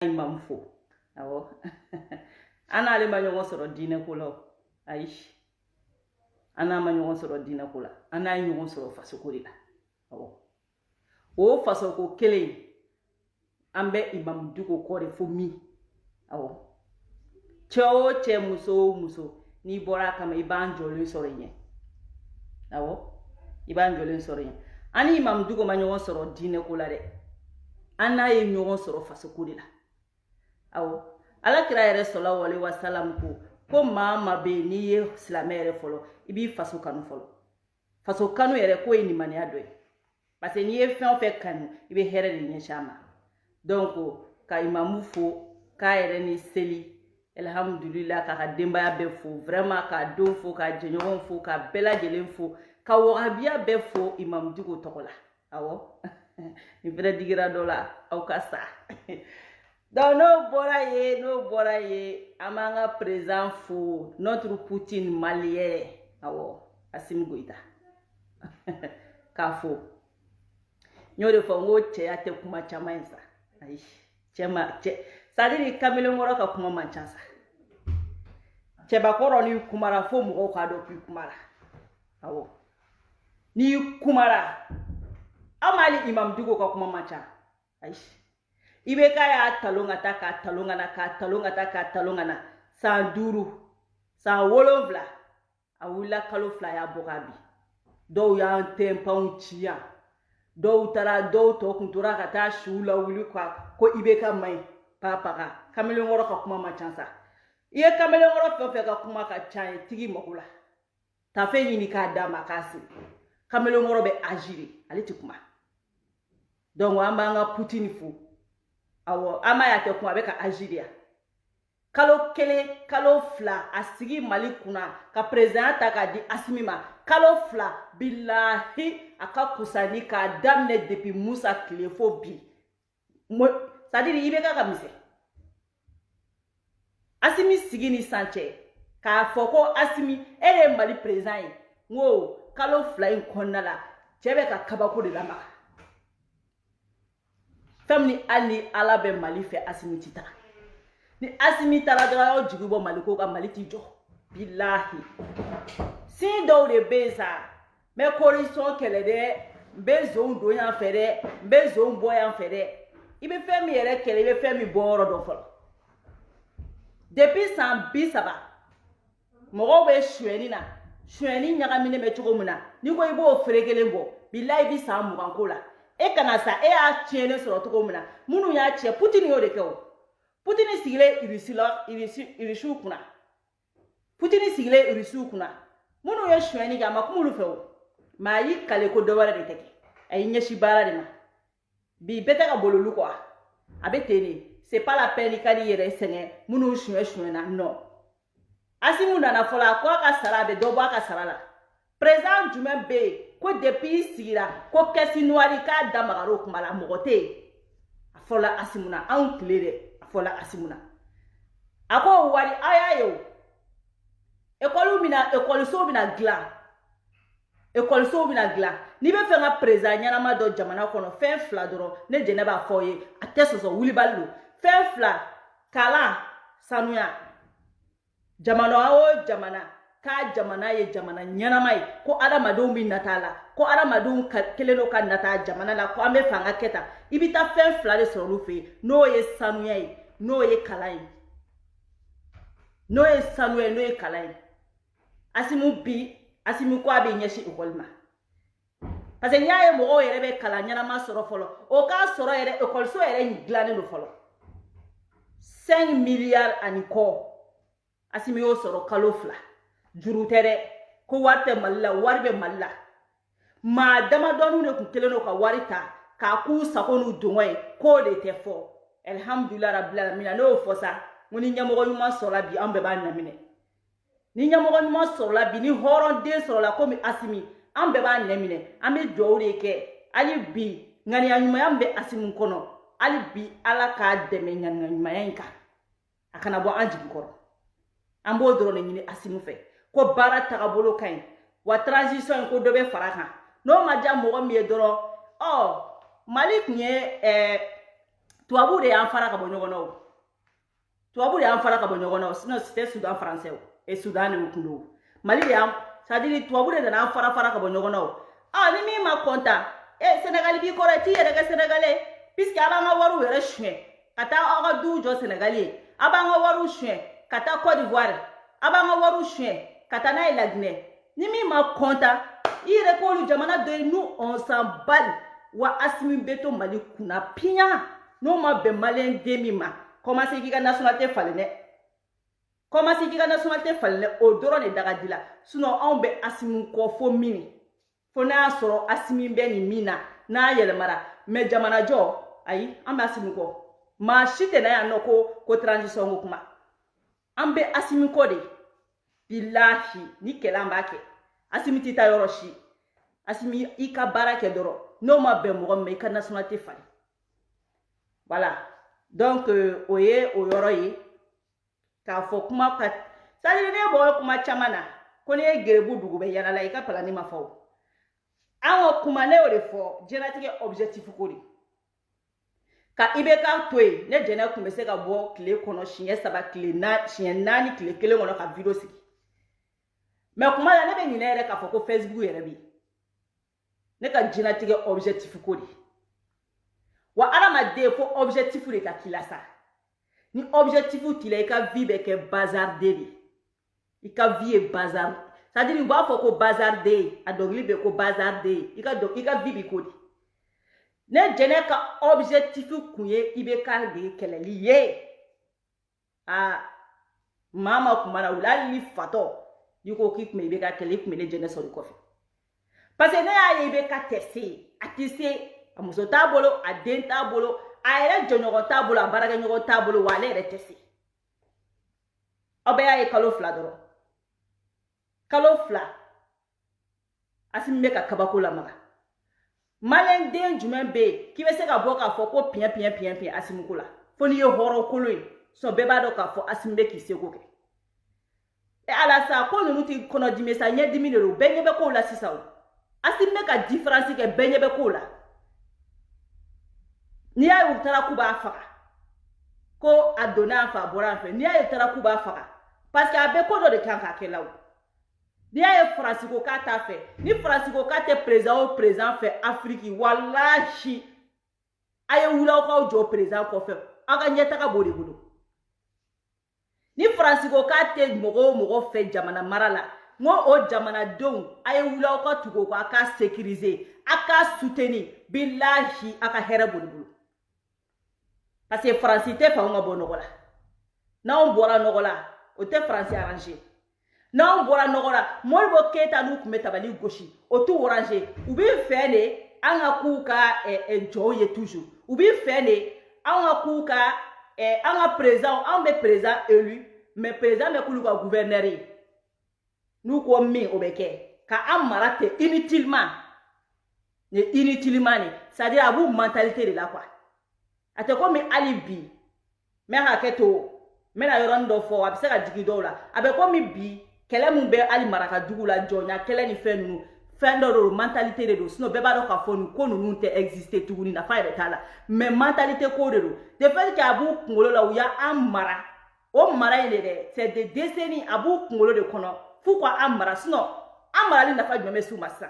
imam fo awo ana ale ma ɲɔgɔn sɔrɔ diinɛ ko la ayi ana ma ɲɔgɔn sɔrɔ diinɛ ko la ana ye ɲɔgɔn sɔrɔ fasoko de la awo o fasoko kelen an bɛ imam duko kɔ de fo min awo cɛ o cɛ muso o muso n'i bɔra kama i b'an jɔlen sɔrɔ yen awo i b'an jɔlen sɔrɔ yen ani imam duko ma ɲɔgɔn sɔrɔ diinɛ ko la dɛ an n'a ye ɲɔgɔn sɔrɔ fasoko de la awo alakira yɛrɛ sallallahu alaihi wasallam ko maa ma bɛ n'i ye silamɛ yɛrɛ fɔlɔ i b'i faso kanu fɔlɔ faso kanu yɛrɛ ko ye nimaniya dɔ ye parce que n'i ye fɛn o fɛn kanu i bɛ hɛrɛ de ɲɛsin a ma donc ka imamu fo k'a yɛrɛ ni seli alhamdulillah k'a ka denbaya bɛɛ fo vraiment k'a denw fo k'a jɛɲɔgɔnw fo k'a bɛɛ lajɛlen fo ka wahabiya bɛɛ fo imam duko tɔgɔ la awɔ ni fɛnɛ digira dɔ la aw ka sa donc n'o bɔra ye an b'an ka président fo notre Poutine malien awɔ Assimi Goïta k'a fo n y'o de fɔ n ko cɛya tɛ kuma caman ye sa ayi cɛ c'est-à-dire kamalen kɔrɔ ka kuma man ca sa cɛbakɔrɔ ni kumara fo mɔgɔw k'a dɔn k'i kumara awɔ n'i kumara aw m'ali imam duko ka kuma man ca ayi i bɛ k'a y'a talon ka taa k'a talon ka na k'a talon ka taa k'a talon ka na san 5 san 7 a wulila kalo 2 y'a bɔ k'a bin dɔw y'an tɛnpanw ci yan dɔw tɔ kun tora ka taa siw lawuli ko i bɛ ka maɲi papaga kamalen kɔrɔ ka kuma man ca sa i ye kamalen kɔrɔ fɛn o fɛn ka kuma ka ca ye tigi mako la tafe ɲini k'a d'a ma k'a siri kamalen kɔrɔ bɛ agir ale tɛ kuma donc an b'an ka Poutine fo awɔ an m'a ye a tɛ kuma a bɛ ka agir yan kalo 1 kalo 2 a sigi Mali kunna ka président ta k'a di Assimi ma kalo 2 bilahi a ka kusani k'a daminɛ depuis Musa tile fo bi c'est-à-dire i bɛ ka misɛn Assimi sigi ni san cɛ k'a fɔ ko Assimi e de ye Mali président ye n ko kalo 2 in kɔnɔna la cɛ bɛ ka kabako de lamaga fɛn min hali ni Ala bɛ Mali fɛ Assimi tɛ taa ni Assimi taara dɔrɔn y'aw jigi bɔ Mali ko ka Mali t'i jɔ bilahi sin dɔw de bɛ yen sa n bɛ corruption kɛlɛ dɛ n bɛ zon don yan fɛ dɛ n bɛ zon bɔ yan fɛ dɛ i bɛ fɛn min yɛrɛ kɛlɛ i bɛ fɛn min bɔ yɔrɔ dɔn fɔlɔ depuis san 30 mɔgɔw bɛ suyɛni na suyɛni ɲagaminen bɛ cogo min na n'i ko i b'o feere kelen bɔ bilahi i bɛ san 20 ko la e kana sa e y'a tiɲɛlen sɔrɔ cogo min na minnu y'a tiɲɛ Poutine y'o de kɛ o Poutine sigilen Irisiw kunna Poutine sigilen Irisiw kunna minnu ye suyɛni kɛ a ma kuma olu fɛ o mais a y'i kale ko dɔ wɛrɛ de tɛ kɛ a y'i ɲɛsin baara de ma bi bɛɛ tɛ ka boli olu kɔ a bɛ ten de c'est pas la peine i ka n'i yɛrɛ sɛgɛn minnu suyɛna non Assimi nana fɔlɔ a ko a ka sara a bɛ dɔ bɔ a ka sara la président jumɛn bɛ yen ko depuis i sigira ko caisse noire k'a damagara o kuma la mɔgɔ tɛ yen a fɔla Assimi na anw tile dɛ a fɔla Assimi na a ko wari a y'a ye o ekɔlisow bɛna dilan n'i bɛ fɛ ka président ɲɛnama dɔ jamana kɔnɔ fɛn 2 dɔrɔn ne jɛnɛ b'a fɔ ye a tɛ sɔsɔ wulibali don fɛn 2 kalan sanuya jamana o jamana k'a jamana ye jamana ɲɛnama ye ko adamadenw bɛ nata la ko adamadenw kelen do ka nata jamana la ko an bɛ fanga kɛ tan i bɛ taa fɛn 2 de sɔrɔ olu fɛ yen n'o ye sanuya ye n'o ye kalan ye n'o ye kalan ye Assimi ko a bɛ ɲɛsin école ma parce que n'i y'a ye mɔgɔw yɛrɛ bɛ kalan ɲɛnama sɔrɔ fɔlɔ o k'a sɔrɔ yɛrɛ écoliso yɛrɛ dilannen do fɔlɔ 5 milliards ani kɔ Assimi y'o sɔrɔ kalo 2 juru tɛ dɛ ko wari tɛ Mali la wari bɛ Mali la maa damadɔniw de tun kelen do ka wari ta k'a k'u sago n'u dongɔ ye k'o de tɛ fɔ alhamdulillah rabbil alamin ne y'o fɔ sa ko ni ɲɛmɔgɔ ɲuman sɔrɔla bi an bɛɛ b'a naminɛ ni ɲɛmɔgɔ ɲuman sɔrɔla bi ni hɔrɔnden sɔrɔla komi Assimi an bɛɛ b'a naminɛ an bɛ dugawu de kɛ hali bi ŋaniya ɲumanya min bɛ Assimi kɔnɔ hali bi Ala k'a dɛmɛ ŋaniya ɲumanya in kan a kana bɔ an jigi kɔrɔ an b'o dɔrɔn de ɲini Assimi fɛ ko baara tagabolo ka ɲi wa transition in ko dɔ bɛ fara kan n'o ma diya mɔgɔ min ye dɔrɔn Mali tun ye tubabu de y'an fara ka bɔ ɲɔgɔn na o tubabu de y'an fara ka bɔ ɲɔgɔn na o sinon c'était Soudan français o et Soudan de kun do Mali de y'an c'est-à-dire tubabu de nana an fara ka bɔ ɲɔgɔn na o ni min ma content Sénégal b'i kɔrɔ t'i yɛrɛ kɛ Sénégalais puisque a b'an ka wariw yɛrɛ suɲɛ ka taa aw ka duw jɔ Sénégal ye a b'an ka wariw suɲɛ ka taa Côte d'Ivoire a b'an ka wariw suɲɛ ka taa n'a ye La Guinée ni min ma content i yɛrɛ k'olu jamana dɔ ye nous on s'en bat wa Assimi bɛ to Mali kunna piɲa n'o ma bɛn maliyɛn den min ma commencé k'i ka nationalité falen dɛ commencé k'i ka nationalité falen dɛ o dɔrɔn de daga di la sinon anw bɛ Assimi kɔ fo mini fo n'a y'a sɔrɔ Assimi bɛ nin min na n'a yɛlɛmara mais jamanajɔ ayi an bɛ Assimi kɔ maa si tɛ na yan nɔ ko transition ko kuma an bɛ Assimi kɔ de bilahi ni kɛlɛ an b'a kɛ Assimi tɛ taa yɔrɔ si Assimi i ka baara kɛ dɔrɔn n'o ma bɛn mɔgɔ min ma i ka nationalité falen voilà donc o ye o yɔrɔ ye k'a fɔ kuma ka c'est-à-dire ne bɔ kuma caman na ko ne ye gerebu dugu bɛ yala la i ka palani ma fɔ o an ka kuma ne y'o de fɔ diɲɛlatigɛ objectif ko de ka IBK to yen ne jɛnɛ kun bɛ se ka bɔ tile kɔnɔ siɲɛ 3 siɲɛ 4 tile 1 kɔnɔ ka video sigi mais kuma la ne bɛ ɲinɛ yɛrɛ k'a fɔ ko Facebook yɛrɛ bɛ ne ka diɲɛlatigɛ objectif ko de wa adamaden fo objectif de ka k'i la sa ni objectif t'i la i ka vie bɛ kɛ bazar de i ka vie ye bazar c'est-à-dire u b'a fɔ ko bazar de a dɔnkili bɛ ko bazar de i ka vie bi ko de ne jɛnɛ ka objectif kun ye IBK de kɛlɛli ye maa ma kuma na wula ni fatɔ n'i ko k'i kun bɛ IBK kɛlɛ i kun bɛ ne jɛnɛ sɔrɔ kɔfɛ parce que ne y'a ye IBK tɛ se a tɛ se a muso t'a bolo a den t'a bolo a yɛrɛ jɔɲɔgɔn t'a bolo a baarakɛɲɔgɔn t'a bolo wa ale yɛrɛ tɛ se aw bɛɛ y'a ye kalo 2 dɔrɔn kalo 2 Assimi bɛ ka kabako lamaga maliyɛn den jumɛn bɛ yen k'i bɛ se ka bɔ k'a fɔ ko piɲɛ Assimi ko la fo n'i ye hɔrɔn kolon ye sinon bɛɛ b'a dɔn k'a fɔ Assimi bɛ k'i seko kɛ ala sa ko ninnu tɛ kɔnɔdimi sa ɲɛdimi de don bɛɛ ɲɛ bɛ k'o la sisan o Assimi bɛ ka différence kɛ bɛɛ ɲɛ bɛ k'o la n'i y'a ye u taara k'u b'a faga ko a donna an fɛ a bɔra an fɛ n'i y'a ye u taara k'u b'a faga parce que a bɛ ko dɔ de kan k'a kɛ la o n'i y'a ye Faransi ko k'a t'a fɛ ni Faransi ko k'a tɛ président o président fɛ Afrique walahi a ye wuli aw k'aw jɔ président kɔfɛ aw ka ɲɛtaga b'o de bolo ni Faransi ko k'a tɛ mɔgɔ o mɔgɔ fɛ jamana mara la n ko o jamanadenw a ye wuli aw ka tugu a ka sécuriser a ka soutenir bilahi a ka hɛrɛ b'o de bolo parce que Faransi tɛ fɛ anw ka bɔ nɔgɔ la n'anw bɔra nɔgɔ la o tɛ Faransi arranger n'anw bɔra nɔgɔ la Modibo Keyita n'u kun bɛ tabali gosi o t'u arranger u bɛ fɛ de an ka k'u ka jɔw ye toujours u bɛ fɛ de an ka k'u ka an ka président anw bɛ président élu mais président bɛ k'olu ka gouverneur ye n'u ko min o bɛ kɛ ka an mara ten inutilement inutilement c'est-à-dire a b'u mentalité de la quoi a tɛ komi hali bi n bɛ hakɛ to n bɛna yɔrɔnin dɔ fɔ a bɛ se ka jigin dɔw la a bɛ komi bi kɛlɛ min bɛ hali marakadugu la jɔnya kɛlɛ ni fɛn ninnu fɛn dɔ de don mentalité de don sinon bɛɛ b'a dɔn k'a fɔ nin ko ninnu tɛ exister tuguni nafa yɛrɛ t'a la mais mentalité ko de don de fait que a b'u kunkolo la u y'an mara o mara in de dɛ c'est des décennies a b'u kunkolo de kɔnɔ f'u ka an mara sinon an marali nafa jumɛn bɛ s'u ma sisan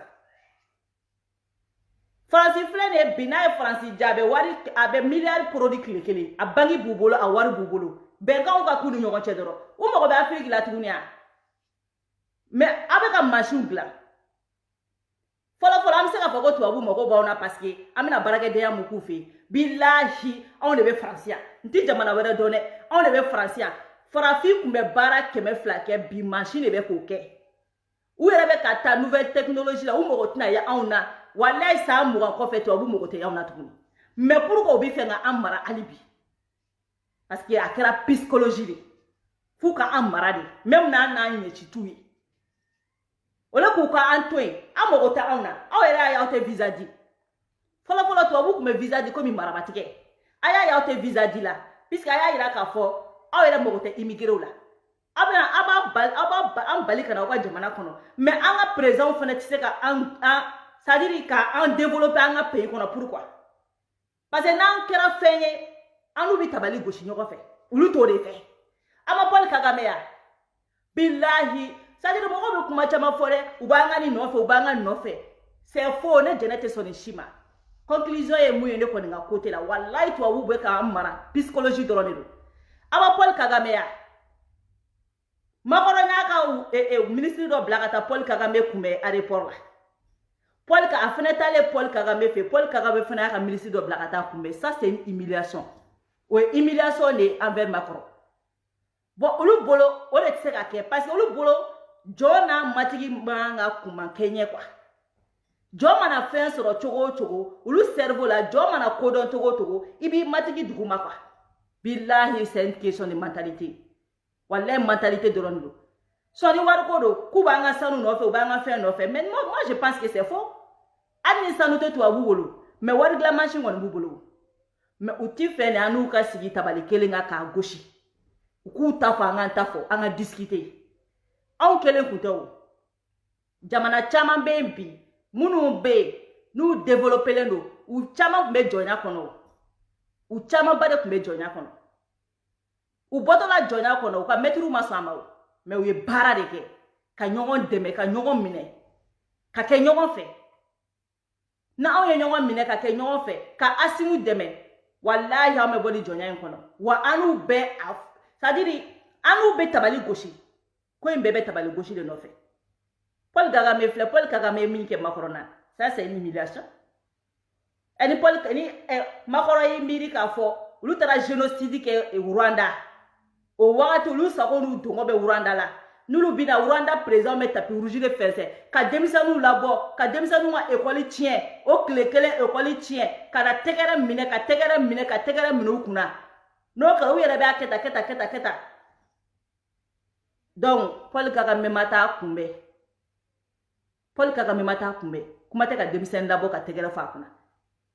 Faransi filɛ nin ye bi n'a ye Faransi ja a bɛ miliyari produit tile kelen a banki b'u bolo a wari b'u bolo bɛnkanw ka k'u ni ɲɔgɔn cɛ dɔrɔn u mago bɛ Afiriki la tuguni a mais a bɛ ka machine dilan fɔlɔ an bɛ se ka fɔ ko tubabu mago b'anw na parce que an bɛna baarakɛdenya mun k'u fɛ yen bilahi anw de bɛ Faransi yan n tɛ jamana wɛrɛ dɔn dɛ anw de bɛ Faransi yan farafin kun bɛ baara 200 kɛ bi machine de bɛ k'o kɛ u yɛrɛ bɛ ka taa nouvelle technologie la u mago tɛna ye anw na walayi san 20 kɔfɛ tubabu mago tɛ anw na tuguni mais pourquoi u bɛ fɛ ka an mara hali bi parce que a kɛra psychologie de f'u ka an mara de même n'an ɲɛci t'u ye o la k'u ka an to yen an mago tɛ anw na aw yɛrɛ y'a ye aw tɛ visa di fɔlɔ tubabu kun bɛ visa di komi marabatigɛ a y'a ye aw tɛ visa di la puisque a y'a yira k'a fɔ aw yɛrɛ mago tɛ immigré la aw b'an bali ka na aw ka jamana kɔnɔ mais an ka président fana tɛ se ka c'est-à-dire ka an développer an ka pays kɔnɔ pourquoi parce que n'an kɛra fɛn ye anu bi tabali gosi ɲɔgɔn fɛ olu t'o de fɛ ama Paul Kagame ya billahi c'est-à-dire mɔgɔw bɛ kuma caman fɔ dɛ u b'an ka nin nɔfɛ u b'an ka nin nɔfɛ c'est faux ne jɛnɛ tɛ sɔn nin si ma conclusion ye mun ye ne kɔni ka côté la wallahi tubabu bɛ k'an mara psychologie dɔrɔn de don ama Paul Kagame ya Makɔrɔ n'a ka ministre dɔ bila ka taa Paul Kagame kunbɛn aéroport la Paul Kagame a fana taalen Paul Kagame fɛ Paul Kagame fana y'a ka ministre dɔ bila ka taa kunbɛn ça c'est une humiliation o ye humiliation de envers Makɔrɔ bon olu bolo o de tɛ se ka kɛ parce que olu bolo jɔn n'a matigi man ka kuma kɛɲɛ quoi jɔn mana fɛn sɔrɔ cogo o cogo olu cerveau la jɔn mana kodɔn cogo o cogo i b'i matigi duguma quoi billahi c'est une question de mentalité wallahi mentalité dɔrɔn de don sɔni wari ko don k'u b'an ka sanu nɔfɛ u b'an ka fɛn nɔfɛ mais moi je pense que c'est faux hali ni sanu tɛ tubabu bolo mais wari dilan machine kɔni b'u bolo mais u ti fɛ de an n'u ka sigi tabali kelen kan k'a gosi u k'u ta fɔ an k'an ta fɔ an ka discuter anw kelen kun tɛ o jamana caman bɛ yen bi minnu bɛ yen n'u développelen don u caman tun bɛ jɔnya kɔnɔ u camanba de tun bɛ jɔnya kɔnɔ u bɔtɔla jɔnya kɔnɔ u ka mɛtiriw ma sɔn a ma o mais u ye baara de kɛ ka ɲɔgɔn dɛmɛ ka ɲɔgɔn minɛ ka kɛ ɲɔgɔn fɛ n'anw ye ɲɔgɔn minɛ ka kɛ ɲɔgɔn fɛ ka Asimu dɛmɛ wallahi anw bɛ bɔ ni jɔnya in kɔnɔ wa an n'u bɛɛ c'est-à-dire an n'u bɛ tabali gosi ko in bɛɛ bɛ tabali gosi de nɔfɛ Paul Kagame filɛ Paul Kagame ye min kɛ Makɔrɔ na ça c'est une humiliation ni Makɔrɔ ye miiri k'a fɔ olu taara génocide kɛ Rwanda o wagati olu sago n'u dɔngɔ bɛ Rwanda la n'olu bina Rwanda président bɛ tapis rouge de fɛnsɛ ka denmisɛnninw labɔ ka denmisɛnninw ka école tiɲɛ o tile kelen école tiɲɛ ka na tɛgɛrɛ minɛ ka tɛgɛrɛ minɛ ka tɛgɛrɛ minɛ u kunna n'o kɛra u yɛrɛ b'a kɛ tan donc Paul Kagame ma taa kunbɛn Paul Kagame ma taa kunbɛn kuma tɛ ka denmisɛnnin labɔ ka tɛgɛrɛ fɔ a kunna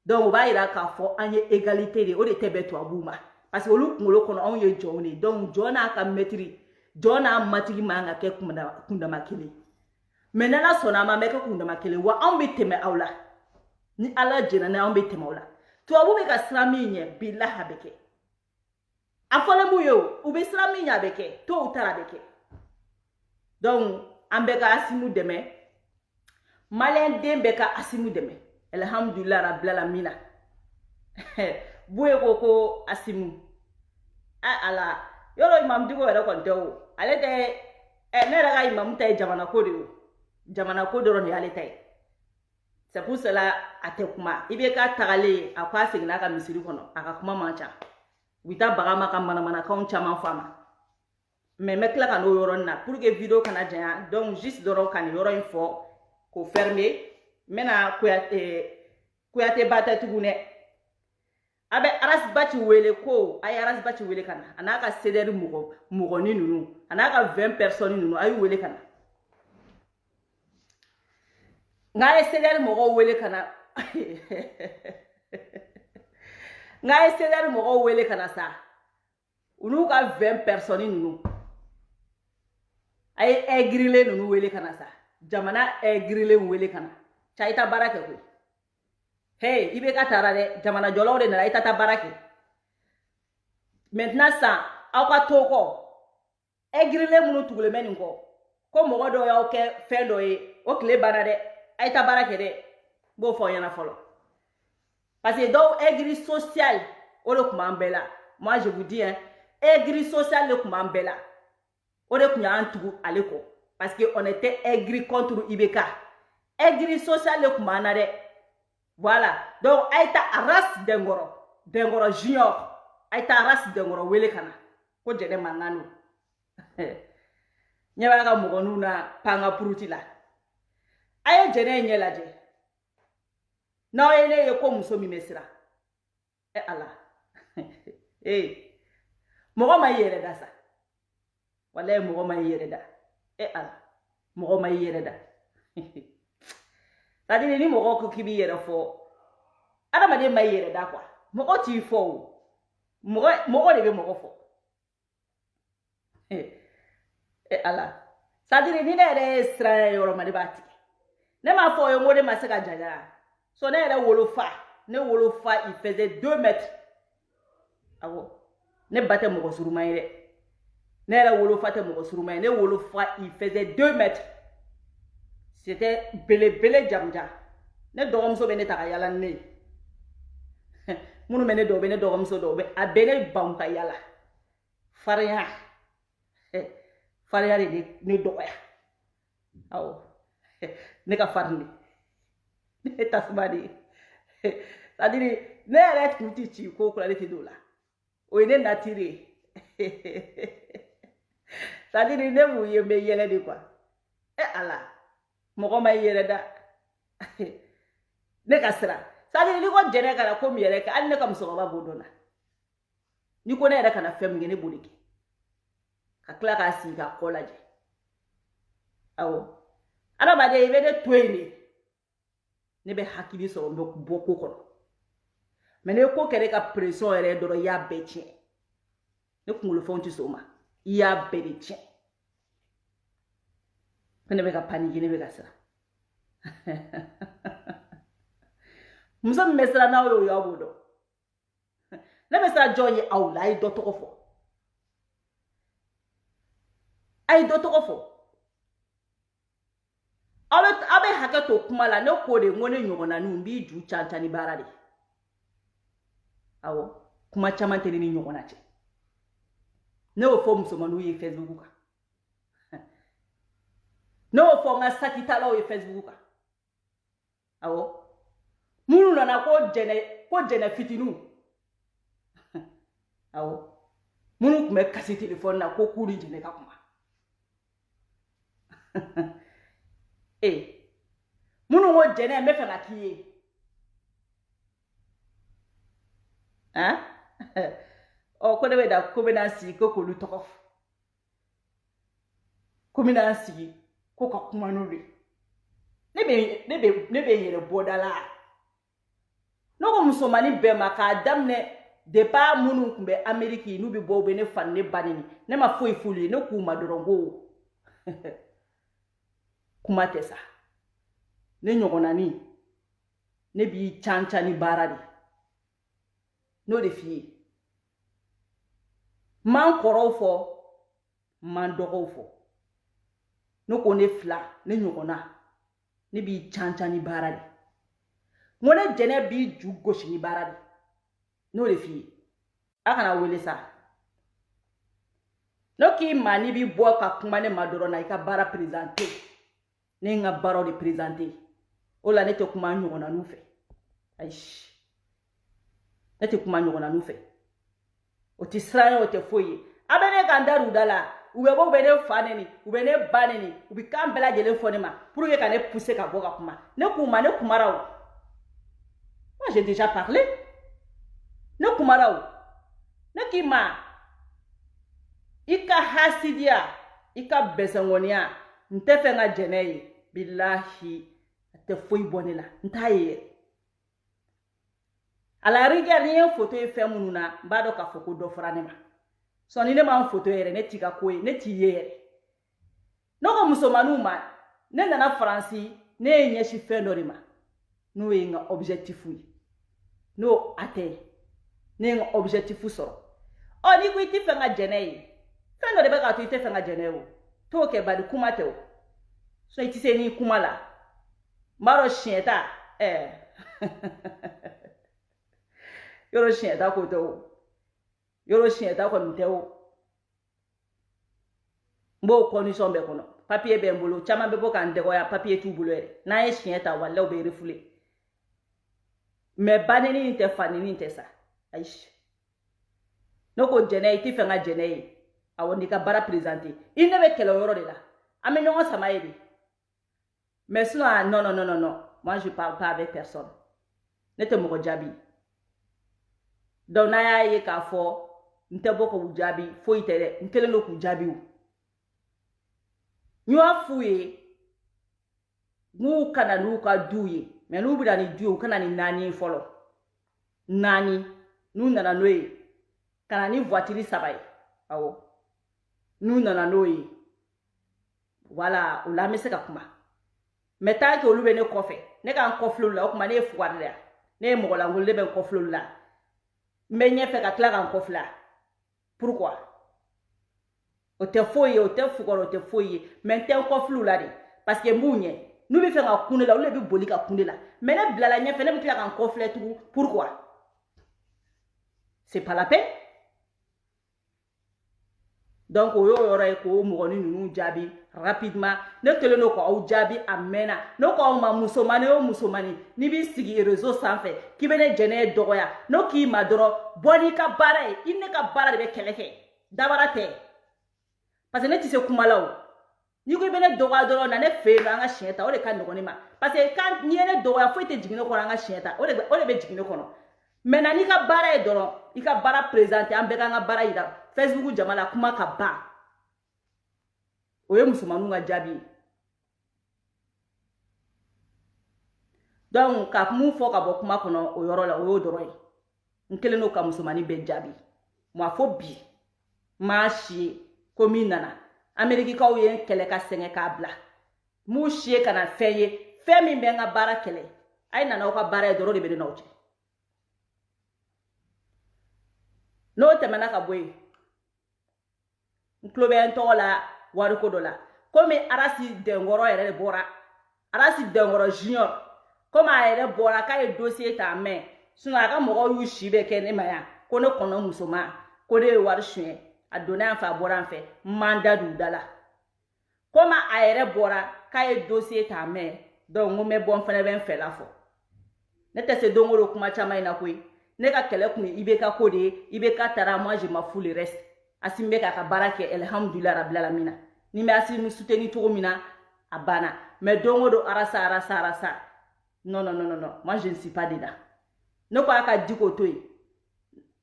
donc o b'a yira k'a fɔ an ye égalité de o de tɛ bɛn tubabuw ma parce que olu kunkolo kɔnɔ anw ye jɔnw de donc jɔn n'a ka maître jɔn n'a matigi man ka kɛ kundama kelen mais n'Ala sɔnna a ma an bɛ kɛ kundama kelen wa anw bɛ tɛmɛ aw la ni Ala jɛna ni anw bɛ tɛmɛ aw la tubabu bɛ ka siran min ɲɛ billahi a bɛ kɛ a fɔlen b'u ye o u bɛ siran min ɲɛ a bɛ kɛ to u taara a bɛ kɛ donc an bɛ ka Asimu dɛmɛ maliyɛn den bɛ ka Asimu dɛmɛ alhamdulilahi rabbil alamina Buye ko Asimu ala yɔrɔ imamtigiw yɛrɛ kɔni tɛ o ale tɛ ne yɛrɛ ka imamu ta ye jamana ko de o jamana ko dɔrɔn de y'ale ta ye c'est pour cela a tɛ kuma i bɛ ka tagalen a ko a seginna a ka misiri kɔnɔ a ka kuma man ca u bɛ taa baga ma ka manamanakanw caman fɔ a ma mais n bɛ tila ka n'o yɔrɔnin na pour que vidéo kana janya donc juste dɔrɔn ka nin yɔrɔ in fɔ k'o fermer n bɛna Kuyate ba tɛ tugun dɛ a bɛ Arasibaci wele ko a ye Arasibaci wele ka na a n'a ka CDR mɔgɔnin ninnu a n'a ka 20 personnes ninnu a y'u wele ka na nka a ye CDR mɔgɔw wele ka na nka a ye CDR mɔgɔw wele ka na sa u n'u ka 20 personnes ninnu a ye aigrilen ninnu wele ka na sa jamana aigrilen wele ka na ca i ta baara kɛ koyi hey i bɛ ka taara dɛ jamana jɔlaw de nana i ta taa baara kɛ maintenant san aw ka to kɔ aigrilen minnu tugulen bɛ nin kɔ ko mɔgɔ dɔw y'aw kɛ fɛn dɔ ye o tile banna dɛ a ye taa baara kɛ dɛ n b'o fɔ aw ɲɛna fɔlɔ parce que dɔw aigri social o de tun b'an bɛɛ la moi je vous dis hein aigri social de tun b'an bɛɛ la o de tun y'an tugu ale kɔ parce que on était aigri contre IBK aigri social de tun b'an na dɛ voilà donc a ye taa Aras Dengɔrɔ junior a ye taa Aras Dengɔrɔ wele ka na ko jɛnɛ mankan don ɲɛ b'a ka mɔgɔninw na panga puruti la a ye jɛnɛ ɲɛ lajɛ n'aw ye ne ye ko muso min bɛ siran ala mɔgɔ ma i yɛrɛ da sa walayi mɔgɔ ma i yɛrɛ da ala mɔgɔ ma i yɛrɛ da c'est-à-dire ni mɔgɔ ko k'i b'i yɛrɛ fɔ adamaden ma i yɛrɛ da quoi mɔgɔ t'i fɔ o mɔgɔ de bɛ mɔgɔ fɔ ala c'est-à-dire ni ne yɛrɛ ye siran yɔrɔ ma ne b'a tigɛ ne m'a fɔ o ye n ko ne ma se ka janya so ne yɛrɛ wolofa il faisait 2 mètres awo ne bate mo suruma ire ne la wolo fate mo suruma ne wolo fa il faisait 2 mètres. C'était bele jamja ne dogomso be ne ta yala ne munu mene do be ne dogomso do be abene banka yala faria faria ne doya awo ne ka farni ne tasmadi c'est-à-dire ne yɛrɛ tun ti ci ko kula ne tɛ don la o ye ne natire c'est-à-dire ne m'u ye n bɛ yɛlɛ de quoi ala mɔgɔ ma yɛlɛ da ne ka sira c'est-à-dire ni ko jɛnɛ kana ko min yɛrɛ kɛ hali ne ka musokɔrɔba b'o dɔn na ni ko ne yɛrɛ kana fɛn min kɛ ne b'o de kɛ ka tila k'a sigi ka kɔ lajɛ awɔ adamaden i bɛ ne to yen de ne bɛ hakili sɔrɔ n bɛ bɔ ko kɔnɔ mais ne ko kɛra ka pression yɛrɛ dɔrɔn i y'a bɛɛ tiɲɛ ne kunkolofɛnw tɛ sɔn o ma i y'a bɛɛ de tiɲɛ ne bɛ ka panike ne bɛ ka siran muso min bɛ siran n'aw ye o y'aw b'o dɔn ne bɛ siran jɔn ye aw la a ye dɔ tɔgɔ fɔ a ye dɔ tɔgɔ fɔ aw bɛ hakɛ to kuma la ne ko de ko ne ɲɔgɔnna n b'i ju cancan ni baara de awɔ kuma caman tɛ ne ni ɲɔgɔnna cɛ ne y'o fɔ musomaninw ye Facebook kan ne y'o fɔ n ka sakitalaw ye Facebook kan awɔ minnu nana ko jɛnɛ fitininw awɔ minnu tun bɛ kasi telefɔni na ko k'u ni jɛnɛ ka kuma minnu ko jɛnɛ n bɛ fɛ ka k'i ye ko ne bɛ da ko bɛna sigi ko k'olu tɔgɔ fɔ ko bɛna sigi ko ka kuma n'olu ye ne bɛ yɛrɛ bɔda la ne ko musomanin bɛɛ ma k'a daminɛ depuis minnu tun bɛ Ameriki n'u bɛ bɔ u bɛ ne fa ni ne ba ni ne ma foyi f'olu ye ne k'u ma dɔrɔn ko kuma tɛ sa ne ɲɔgɔnnanin ne b'i cancan ni baara de n'o de f'i ye man kɔrɔw fɔ man dɔgɔw fɔ ne ko ne fila ne ɲɔgɔnna ne b'i cancan ni baara de ngo ne jɛnɛ b'i ju gosi ni baara de n'o de f'i ye a kana wele sa ne k'i ma n'i b'i bɔ ka kuma ne ma dɔrɔn na i ka baara présenter ne n ka baaraw de présenter o la ne tɛ kuma ɲɔgɔnnaninw fɛ ayi ne tɛ kuma ɲɔgɔnnaninw fɛ o tɛ siran o tɛ foyi ye a bɛ ne kan dar'u da la u bɛ bɔ u bɛ ne fa neni u bɛ ne ba neni u bɛ kan bɛɛ lajɛlen fɔ ne ma pour que ka ne pousser ka bɔ ka kuma ne k'u ma ne kumara o moi j'ai déjà parlé ne kumara o ne k'i ma i ka hasidiya i ka bɛsɛngɔniya n tɛ fɛ n ka jɛnɛ ye bilahi a tɛ foyi bɔ ne la n t'a ye yɛrɛ à la rigueur ni ye photo ye fɛn minnu na n b'a dɔn k'a fɔ ko dɔ fɔra ne ma sɔni ne m'an photo yɛrɛ ne t'i ka ko ye ne t'i ye yɛrɛ ne ko musomaninw ma ne nana Faransi ne ye ɲɛsin fɛn dɔ de ma n'o ye n ka objectif ye n'o a tɛ ne ye n ka objectif sɔrɔ n'i ko i tɛ fɛ n ka jɛnɛ ye fɛn dɔ de bɛ k'a to i tɛ fɛ n ka jɛnɛ ye o t'o kɛ bari kuma tɛ o so i tɛ se n'i kuma la n b'a dɔn siɲɛ ta yɔrɔ siɲɛ ta ko tɛ o yɔrɔ siɲɛ ta kɔni tɛ o n b'o condition bɛɛ kɔnɔ papier bɛ n bolo caman bɛ bɔ k'an dɛgɔya papier t'u bolo yɛrɛ n'an ye siɲɛ ta walahi u bɛ refoulé mais ba neni tɛ fa neni tɛ sa ayi ne ko jɛnɛ i tɛ fɛ n ka jɛnɛ ye awɔ n'i ka baara présenter i ne bɛ kɛlɛ o yɔrɔ de la an bɛ ɲɔgɔn sama ye de mais sinon non moi je parle pas avec personne ne tɛ mɔgɔ jaabi donc n'a y'a ye k'a fɔ n tɛ bɔ k'u jaabi foyi tɛ dɛ n kɛlen don k'u jaabi o n y'a f'u ye n'u kana n'u ka duw ye mais n'u bɛna ni du ye u kana ni naani ye fɔlɔ naani n'u nana n'o ye ka na ni voiture 3 ye awɔ n'u nana n'o ye voilà o la an bɛ se ka kuma mais tant que olu bɛ ne kɔfɛ ne ka n kɔfilɛ olu la o tuma ne ye fugari de ye ne ye mɔgɔ lankolon ne bɛ n kɔfilɛ olu la Mais n'y a fait qu'à clair en coffre là. Pourquoi? O te foye, o te fukoro, o te foye. Mais t'es encore flou là. Parce que mounye, nous lui faisons un coup là, ou le boli ka koune là. Mais ne blala n'y a fait ne clair en coffre là tout. Pourquoi? C'est pas la peine. Donc, on aurait ko mouroni nous jabi rapidement. Ne te le no ko jabi amena. No ko ma musomani o musomani. Ni bi sigi réseau sans fait. Ki bene jene doya. No ki madoro. Boni ka bara. Il ne ka bara de keleke. Dabara te. Parce que ne ti se kumalao. Ni ko bene doya doro na ne fe nga chienta. O le kan no ma. Parce que quand ni ne doya faut te jigino ko nga chienta. O le be jigino kono. Maintenant ni ka bara e doro. I ka bara présenter ambeka nga bara ida. Facebook jamala kuma ka ba. Oye musumanu nga jabi. Donc ka mu fo ka bo kuma kono o yoro la o yo doro yi. Nkele no ka musumani be jabi. Mo fo bi. Ma shi komi nana. Ameriki ka o ye kele ka senge ka bla. Mu shi kana feye. Fe mi be nga bara kele. Ay nana o ka bara e doro de be de nauche. No temana ka boy. Nklobe ntola waruko dola. Comme arasi dengoro ere bora. Arasi dengoro junior. Comme ere bora ka e dossier ta main. Suna aka mogo yu shibe kene maya. Kono kono musoma. Kode waru shuen. A donné en fa bora en fait. Mandat du dala. Comme ere bora ka e dossier ta main. Donc ngome bon fene ben fait la fo. Nete se dongoro kuma chama ina kwe. Neka kele kune ibeka kode. Ibeka tara moi je m'en fous le reste. Asimbe ka barake elhamdulillah rabbil alamin ni me asimu soutenu to mina abana mais dongo arasa non moi je ne suis pas dedans ne quoi ka diko toy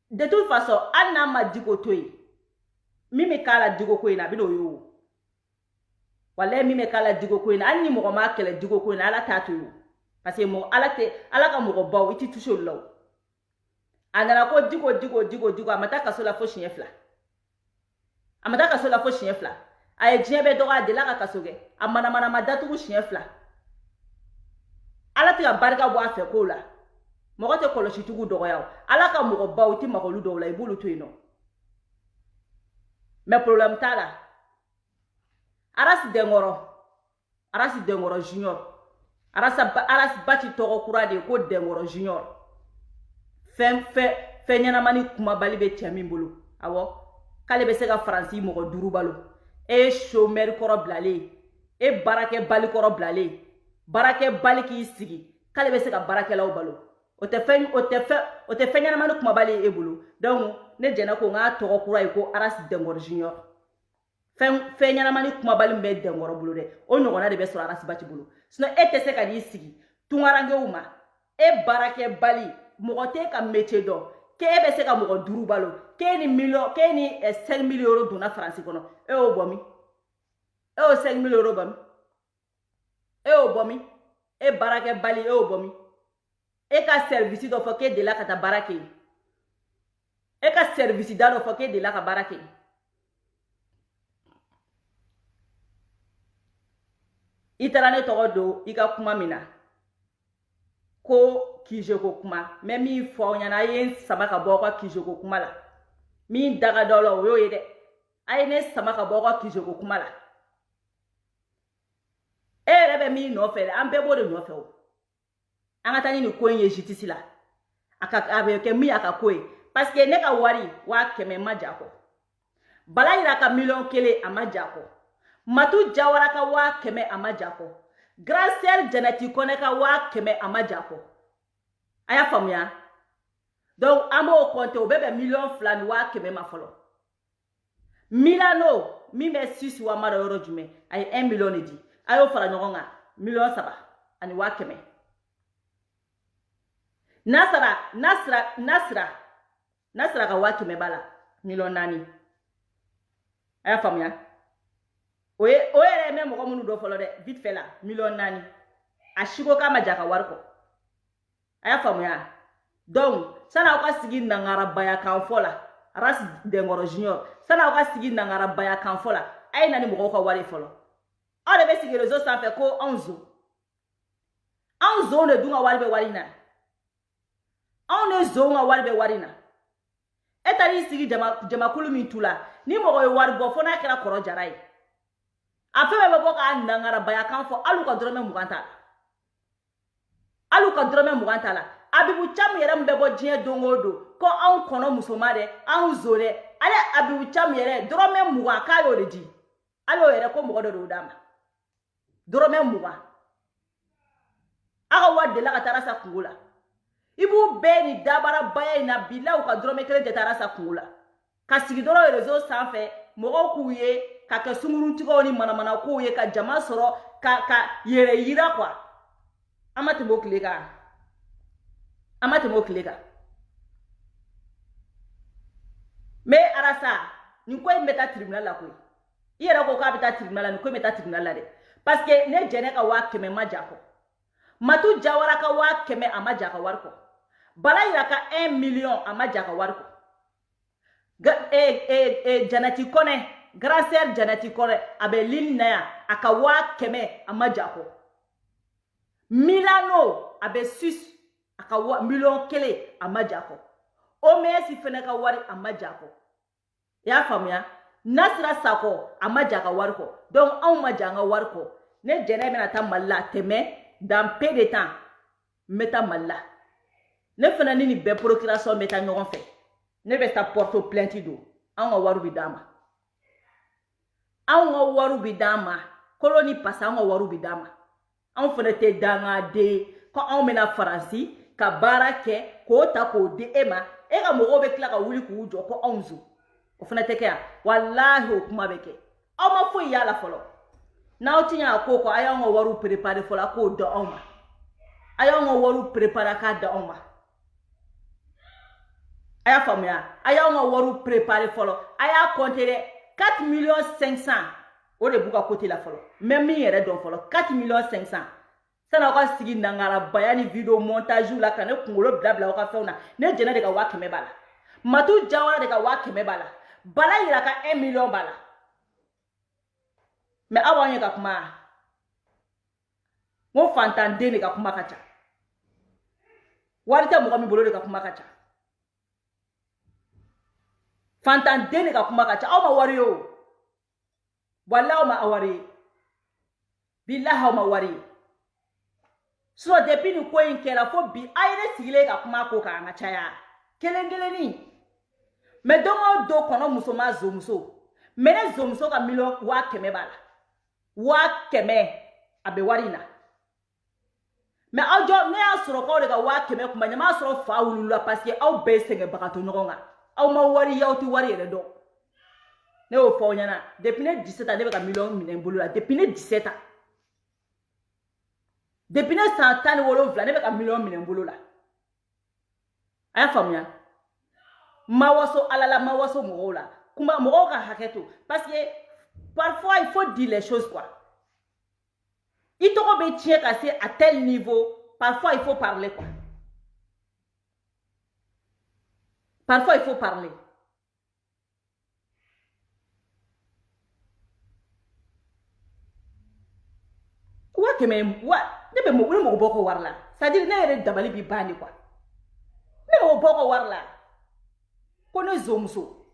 de toute façon anna ma diko toy mimi kala diko ko ina bido yo wala mimi kala diko ko ina anni mo ma kala diko ko ina ala tatu yo parce que mo ala ka mo baw iti touche law anana ko diko amata ka so la fo chien fla amata kaso la fo chien fla ay djebe doga de la kasoge amana madatu ku chien fla ala tiga barka bo afe ko la mo ko te kolo chitugu dogo yaw ala ka mo ba uti makolu do la ibulu to ino mais problème tala arasi dengoro junior arasi bati togo kura de ko dengoro junior fe nyana mani kuma bali be tiami mbulu awo kale be se ka faransi mogo duru balo e chômeur koro blale e barake bali koro blale barake bali ki sigi kale be se ka barake law balo o te fe nyana manu kuma bali e bulu donc ne jena ko nga togo kura ko aras dengor junior fe nyana manu kuma bali mbe dengor bulu de o nyogona de be so aras bati bulu sino e te se ka di sigi tungarange uma e barake bali mogo te ka métier do ke be se ka mogo duru balo ke ni 5 millions euros dona France kono e o bomi e o 5 millions euros bomi e o bomi e barake bali e o bomi e ka service do fo ke de la kata barake e ka service da do fo ke de la ka barake itarane togo do ika kuma mina ko kijoko kuma mais mi fo nyana yen samaka boko kijoko kuma la mi daga dolo yo yede ay ne samaka boko kijoko kuma la e rebe mi no fele ambe bo de no fe o anga tani ni ko yen jitisi la aka abe ke mi aka ko parce que ne ka wari wa keme majako bala ira ka million kele amajako matu jawara ka wa keme amajako grand sel janati koneka wa keme amajako aya famuya donc amo compte o bebe million flani wa keme ma folo milano mi me 6 wa mara euro jume ay 1 million di ayo fara nyonga million 7 ani wa keme nasra ka wa keme bala million nani aya famuya oye me mo ko munu do folo de vite fait la million nani ashiko kama jaka warko aya famuya donc sana ko sigi nangara baya kan fola ras dengoro junior sana ko sigi nangara baya kan fola ay nani mo ko wari folo o de be sigi réseau sans fait ko onzo ne dunga wari be warina on ne zonga wari be warina e tari sigi jamakulu min tula ni mogo ye wari bɔ fo n'a kɛra kɔrɔ jara ye a fɛn bɛɛ bɛ bɔ k'a nangarabaya kan fɔ alu ka dɔrɔmɛ 20 t'a la alu ka dɔrɔmɛ 20 t'a la Abibu Cham yɛrɛ min bɛ bɔ diɲɛ don o don ko anw kɔnɔ musoma dɛ anw zo dɛ ale Abibu Cham yɛrɛ dɔrɔmɛ 20 k'a y'o de di ale y'o yɛrɛ ko mɔgɔ dɔ de y'o d'a ma dɔrɔmɛ 20 a ka wari delila ka taara sa kungo la i b'u bɛɛ ni dabara baya in na bilaw ka dɔrɔmɛ 1 de taara sa kungo la ka sigi dɔrɔn réseau sanfɛ mɔgɔw k'u ye ka kɛ sunguruntigiw ni manamana k'u ye ka jama sɔrɔ ka yɛrɛ yira quoi an ma tɛmɛ o tile kan an ma tɛmɛ o tile kan mais arasa nin ko in bɛ taa tribunal la koyi i yɛrɛ ko k'a bɛ taa tribunal la nin ko in bɛ taa tribunal la dɛ parce que ne jɛnɛ ka 100 ma ja kɔ Matu Jawara ka 100 a ma ja ka wari kɔ Bala Yira ka 1 million a ma ja ka wari kɔ Janati Kone grand sœur Janati Kone a bɛ ligne na yan a ka 100 a ma ja kɔ Milano a bɛ Suisse a ka million 1 a ma ja kɔ OMS fɛnɛ ka wari a ma ja kɔ i y'a faamuya Nasira Sako a ma ja ka wari kɔ donc anw ma ja an ka wari kɔ ne jɛnɛ bɛna taa Mali la tɛmɛ dans peu de temps n bɛ taa Mali la ne fana ni nin bɛɛ procuration bɛ taa ɲɔgɔn fɛ ne bɛ taa porte plainte don anw ka wari bɛ d'an ma anw ka wari bɛ d'an ma koloni pasa anw ka wari bɛ d'an ma anw fana tɛ dangaden ko anw bɛna Faransi ka baara kɛ k'o ta k'o di e ma e ka mɔgɔw bɛ tila ka wuli k'u jɔ ko anw zo o fana tɛ kɛ yan walahi o kuma bɛ kɛ aw ma foyi y'a la fɔlɔ n'aw ti ɲa ko a y'anw ka wariw préparer fɔlɔ k'o da anw ma a y'anw ka wariw préparer k'a da anw ma a y'a faamuya a y'anw ka wariw préparer fɔlɔ a y'a compter dɛ 4,500,000 o de b'u ka côté la fɔlɔ mais min yɛrɛ dɔn fɔlɔ 4,500,000 san'aw ka sigi nangarabaya ni video montage la ka ne kunkolo bila aw ka fɛnw na ne jɛnɛ de ka 100 b'a la Matu Jawara de ka 100 b'a la Bala Yira ka 1 million b'a la mais aw b'anw ye ka kuma n ko fantanden de ka kuma ka ca wari tɛ mɔgɔ min bolo de ka kuma ka ca fantanden de ka kuma ka ca aw ma wari ye o walahi aw ma wari ye bilahi aw ma wari ye so depuis nin ko in kɛra fo bi a ye ne sigilen ka kuma ko kan ka caya kelen kelenni mais don o don kɔnɔ muso ma zomuso mais ne zomuso ka million 100 b'a la 100 a bɛ wari in na mais aw jɔ ne y'a sɔrɔ k'aw de ka 100 kuma ɲama y'a sɔrɔ fa wulula parce que aw bɛɛ sɛgɛnbagatɔ ɲɔgɔn kan aw ma wari ye aw tɛ wari yɛrɛ dɔn ne y'o fɔ aw ɲɛna depuis ne 17 ans ne bɛ ka million minɛ n bolo la depuis ne 17 ans depuis ne san 17 ne bɛ ka million minɛ n bolo la a y'a faamuya ma waso alala ma waso mɔgɔw la kuma mɔgɔw ka hakɛ to parce que parfois il faut dire les choses quoi i tɔgɔ bɛ tiɲɛ ka se à tel niveau parfois il faut parler quoi parfois il faut parler wa kɛmɛ wa ne bɛ mɔgɔ bɔ ko wari la c'est à dire ne yɛrɛ dabali bi ban de quoi ne bɛ bɔ ko wari la ko ne zomuso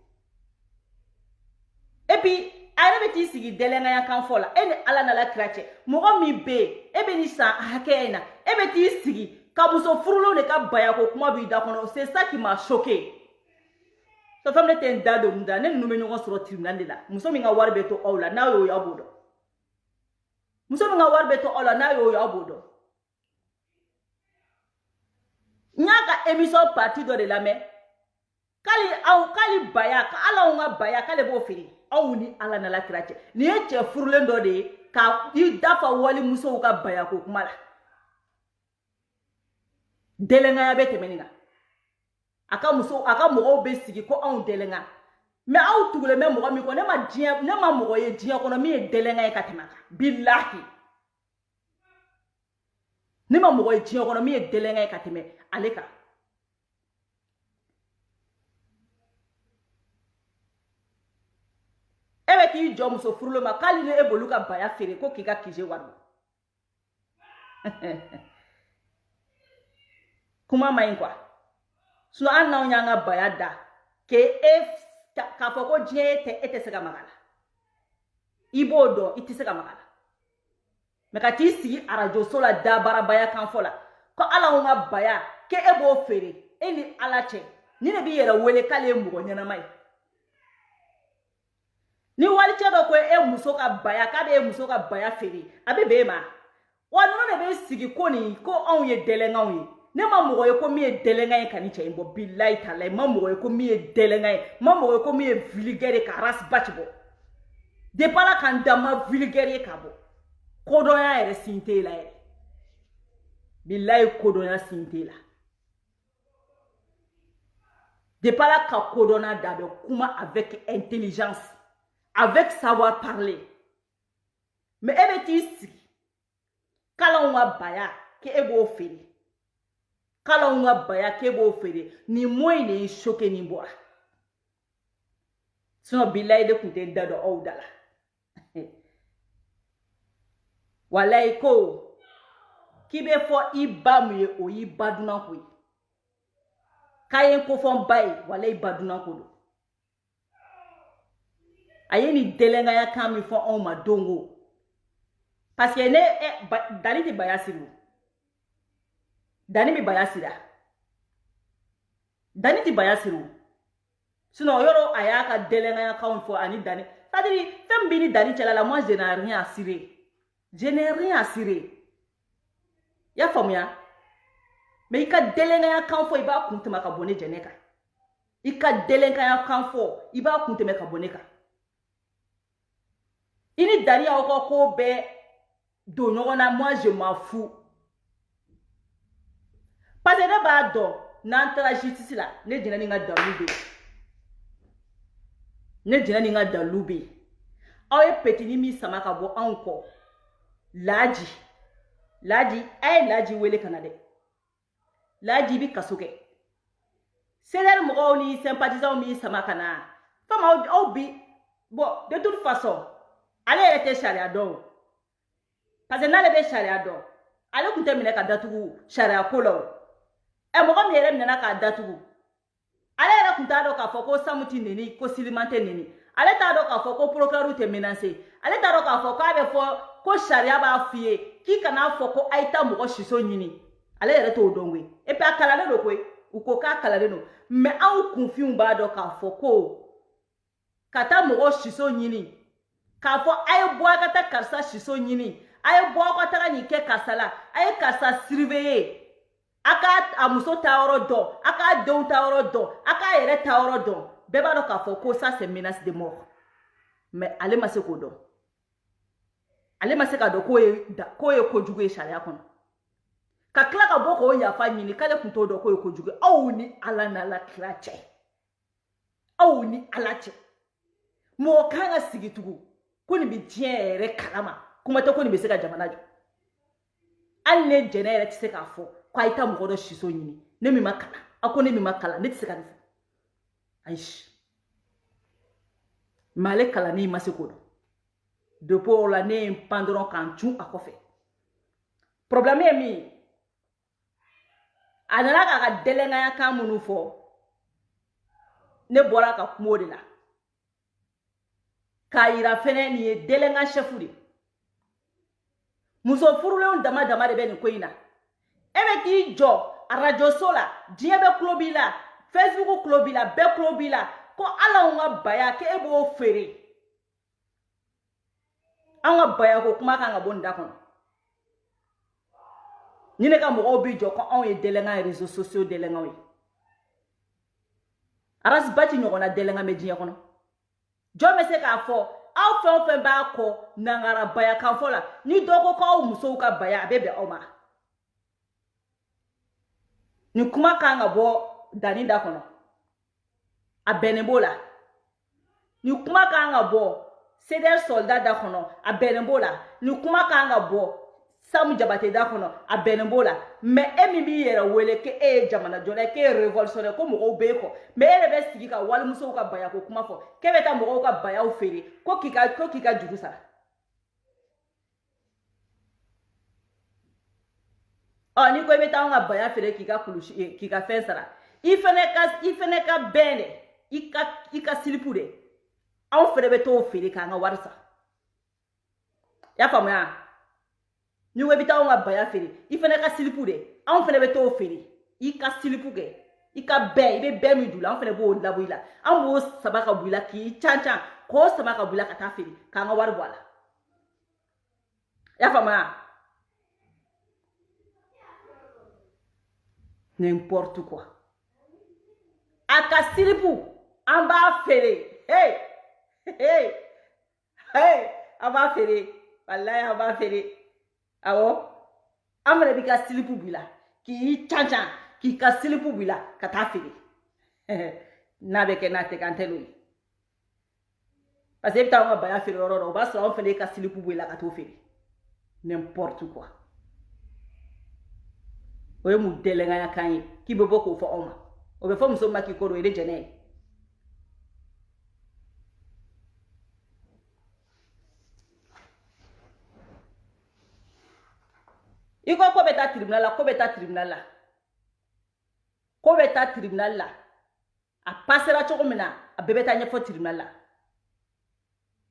et puis a yɛrɛ bɛ t'i sigi dɛlɛngaya kan fɔ la e ni ala n'ala kira cɛ mɔgɔ min bɛ yen e bɛ nin san hakɛya in na e bɛ t'i sigi ka muso furulenw de ka bayako kuma b'i da kɔnɔ c'est ça qui m'a choqué so fɛn ne tɛ n da don nin da ne ninnu bɛ ɲɔgɔn sɔrɔ tribunal de la muso min ka wari bɛ to aw la n'a y'o ye aw b'o dɔn muso min ka wari bɛ to aw la n'a y'o ye aw b'o dɔn n y'a ka émission partie dɔ de lamɛn k'ale baya k'ala anw ka baya k'ale b'o feere aw ni ala n'ala kira cɛ nin ye cɛ furulen dɔ de ye ka i dafa wali musow ka bayako kuma la dɛlɛngaya bɛ tɛmɛ nin na a ka mɔgɔw bɛ sigi ko anw dɛlɛnga mais aw tugulen bɛ mɔgɔ min kɔ ne ma mɔgɔ ye diɲɛ kɔnɔ min ye dɛlɛnga ye ka tɛmɛ a kan bilahi ne ma mɔgɔ ye diɲɛ kɔnɔ min ye dɛlɛnga ye ka tɛmɛ ale kan e bɛ k'i jɔ muso furulen ma k'ale ni e b'olu ka baya feere ko k'i ka kije wari kuma ma ɲi quoi sinon an n'anw y'an ka baya da ke k'a fɔ ko diɲɛ tɛ e tɛ se ka maga la i b'o dɔn i tɛ se ka maga la mɛ ka t'i sigi arajo so la dabarabaya kan fɔ la ko ala ka baya ke e b'o feere e ni ala cɛ ni ne b'i yɛrɛ wele k'ale ye mɔgɔ ɲɛnama ye ni walicɛ dɔ ko e muso ka baya k'a bɛ e muso ka baya feere a bɛ bɛn e ma wa ninnu de bɛ sigi ko nin ko anw ye dɛlɛnkanw ye ne ma mɔgɔ ye ko min ye dɛlɛnkan ye ka ni cɛ in bɔ bilayi talayi ma mɔgɔ ye ko min ye dɛlɛnkan ye ma mɔgɔ ye ko min ye vulgaire ye ka race ba ci bɔ depuis ala kan da ma vulgaire ye ka bɔ kodɔnya yɛrɛ sin t'e la yɛrɛ bilayi kodɔnya sin t'e la depuis ala ka kodɔnya da bɛ kuma avec intelligence avec savoir parler mais e bɛ t'i sigi k'alanw ka baya ke e b'o feere k'alanw ka baya ke b'o feere nin moyi de ye choqué nin bɔra sinon bilayi de tun tɛ da dɔn aw da la walayi ko k'i bɛ fɔ i ba mun ye o y'i ba dunanko ye k'a ye ko fɔ n ba ye walayi ba dunanko don a ye nin dɛlɛnkanya kan min fɔ anw ma don o parce que ne dani tɛ baya siri o dani bɛ baya sira dani tɛ baya siri o sinon yɔrɔ a y'a ka dɛlɛnkanya kanw fɔ ani dani c'est-à-dire fɛn min b'i ni dani cɛla la moi je n'ai rien à cirer je n'ai rien à cirer i y'a faamuya mais i ka dɛlɛnkanya kan fɔ i b'a kun tɛmɛ ka bɔ ne jɛnɛ kan i ka dɛlɛnkanya kan fɔ i b'a kun tɛmɛ ka bɔ ne kan i ni dani y'aw ka ko bɛɛ don ɲɔgɔn na moi je m'en fous parce que ne b'a dɔn n'an taara justice la ne jɛnɛ ni n ka dalilu bɛ yen ne jɛnɛ ni n ka dalilu bɛ yen aw ye petini min sama ka bɔ anw kɔ Laaji a ye Laaji wele ka na dɛ Laaji i bɛ kaso kɛ CNL mɔgɔw ni sympathisants min sama ka na fama aw bi bon de toute façon ale yɛrɛ tɛ sariya dɔn o parce que n'ale bɛ sariya dɔn ale tun tɛ minɛ ka datugu sariya ko la o mɔgɔ min yɛrɛ minɛna k'a datugu ale yɛrɛ tun t'a dɔn k'a fɔ ko Samu tɛ neni ko Silima tɛ neni ale t'a dɔn k'a fɔ ko procureur tɛ menacer ale t'a dɔn k'a fɔ k'a bɛ fɔ ko sariya b'a f'i ye k'i kana fɔ ko a' ye taa mɔgɔ siso ɲini ale yɛrɛ t'o dɔn koyi et puis a kalannen don koyi u ko k'a kalannen don mais anw kunfinw b'a dɔn k'a fɔ ko ka taa mɔgɔ siso ɲini k'a fɔ a ye bɔ a ka taa karisa siso ɲini a ye bɔ aw ka taga nin kɛ karisa la a ye karisa surveiller a k'a a muso ta yɔrɔ dɔn a k'a denw ta yɔrɔ dɔn a k'a yɛrɛ ta yɔrɔ dɔn bɛɛ b'a dɔn k'a fɔ ko ça c'est menace de mort mais ale ma se k'o dɔn ale ma se k'a dɔn k'o ye kojugu ye sariya kɔnɔ ka tila ka bɔ k'o yafa ɲini k'ale tun t'o dɔn k'o ye kojugu aw ni ala n'ala kira cɛ aw ni ala cɛ mɔgɔ kan ka sigi tugun ko nin bɛ diɲɛ yɛrɛ kalama kuma tɛ ko nin bɛ se ka jamana jɔ hali ne jɛnɛ yɛrɛ tɛ se k'a fɔ ko a ye taa mɔgɔ dɔ siso ɲini ne min ma kalan a ko ne min ma kalan ne tɛ se ka nin fɔ ayi mais ale kalannen ma se k'o dɔn depuis o la ne ye n pan dɔrɔn k'an cun a kɔfɛ problème ye min ye a nana k'a ka dɛlɛnkanya kan minnu fɔ ne bɔra ka kuma o de la k'a yira fɛnɛ nin ye dɛlɛnkan chef de muso furulenw dama dama de bɛ nin ko in na e bɛ t'i jɔ arajo so la diɲɛ bɛ tulo b'i la Facebook tulo b'i la bɛɛ tulo b'i la ko ala ka baya ke e b'o feere an ka baya ko kuma kan ka bɔ nin da kɔnɔ ni ne ka mɔgɔw b'i jɔ ko anw ye dɛlɛnkan ye réseaux sociaux dɛlɛnkanw ye arasi ba ci ɲɔgɔnna dɛlɛnkan bɛ diɲɛ kɔnɔ jɔn bɛ se k'a fɔ aw fɛn o fɛn b'a kɔ nangara baya kanfɔ la ni dɔ ko k'aw musow ka baya a bɛ bɛn aw ma nin kuma kan ka bɔ dani da kɔnɔ a bɛnnen b'o la nin kuma kan ka bɔ CDR soldat da kɔnɔ a bɛnnen b'o la nin kuma kan ka bɔ Samu Jabate da kɔnɔ a bɛnnen b'o la mais e min b'i yɛrɛ wele ke e ye jamana jɔla ye k'e ye révolutionnaire ko mɔgɔw b'e kɔ mais e yɛrɛ bɛ sigi ka walimusow ka baya ko kuma fɔ k'e bɛ taa mɔgɔw ka bayaw feere ko k'i ka juru sara ni ko i bɛ taa anw ka baya feere k'i ka kulusi k'i ka fɛn sara i fɛnɛ ka bɛn dɛ ika silipu de anw fere be to fere ka nga warsa ya famuya ni we bitaw nga baya fere ifene ka silipu de anw fere be to fere ika silipu ge ika be ibe be mi dula anw fere bo labuila anw bo sabaka buila ki chanchan ko sabaka buila ka ta fere ka nga war boala ya famuya n'importe quoi aka silipu amba fere hey amba fere wallahi amba fere awo amre bi ka silipu bila ki chanchan ki ka silipu bila ka ta fere na be ke na te kan telo parce que ta ba ya fere ro ba so on fere ka silipu bila ka to fere n'importe quoi oye mu delenga ya kan ki be boko fo oma o be fo muso ma ki koro ele jene iko ko beta tribunal la ko beta tribunal la a passera choko mina a bebeta nya fo tribunal la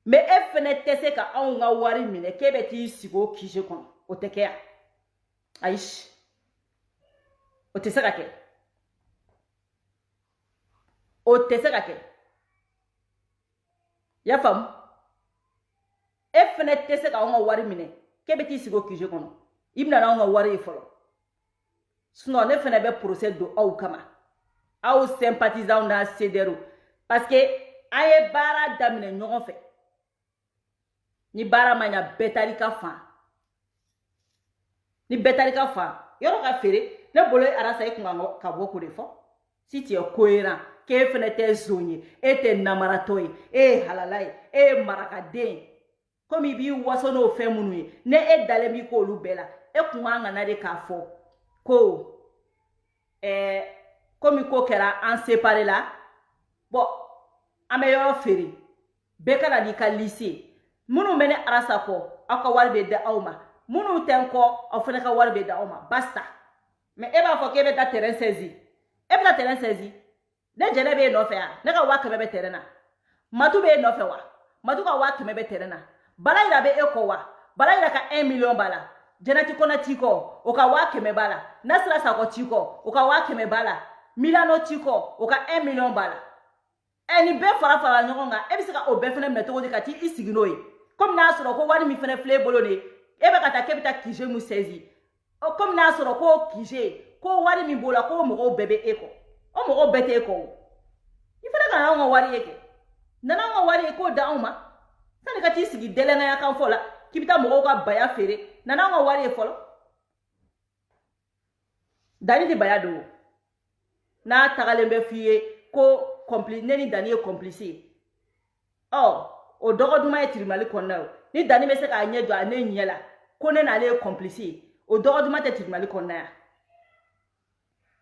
mais e fene tese ka an nga wari mine ke beti sigo kije kon o tekeya aish o te sera ke ya fam e fene tese ka an nga wari mine ke beti sigo kije kon ibna na nga wari folo sinon ne fene be procès do au kama au sympathisant na cedero parce que aye bara damine ñogon fe ni bara manya betari ka fa yoro ka fere ne bolo arasa e kunga ka boko de fo si tu es cohérent ke fene te zonye e te namaratoy e halalai e marakaden comme bi waso no fe munu ne e dale mi ko lu bela e kunga ngana de ka fo ko comme ko kera en séparé là bon ameyo fere bekala di ka lycée munu mene arasa ko aka warbe da awma munu tenko ofene ka warbe da awma basta mais e ba fo ke be da terrain saisi ne jene be no fe a ne ka wa ka be terrain na matu be no fe wa matu ka wa ka be terrain na bala ira be eko wa bala ira ka 1 million bala jenati kona tiko o ka wa ka me bala nasra sa ko tiko o ka wa ka me bala milano tiko o ka 1 million bala eni be fara nyonga e bi se ka o be fene meto ko ka ti isigino yi comme na soro ko wani mi fene fle bolone e be kata kebita kije mu sezi o comme na soro ko kije ko wani mi bola ko mo bebe eko o mo bete eko ifere kana ngo wari eke nana ngo wari eko da uma sani ka ti sigi delena ya kan fola kibita mo ko baya fere nana ngo wari e folo dani di baya do na tagalembe fiye ko complice neni dani e complice o dogo duma e tribunal konna ni dani be se ka nyedo ane nyela ko ne na le complice o dogo duma te tribunal konna ya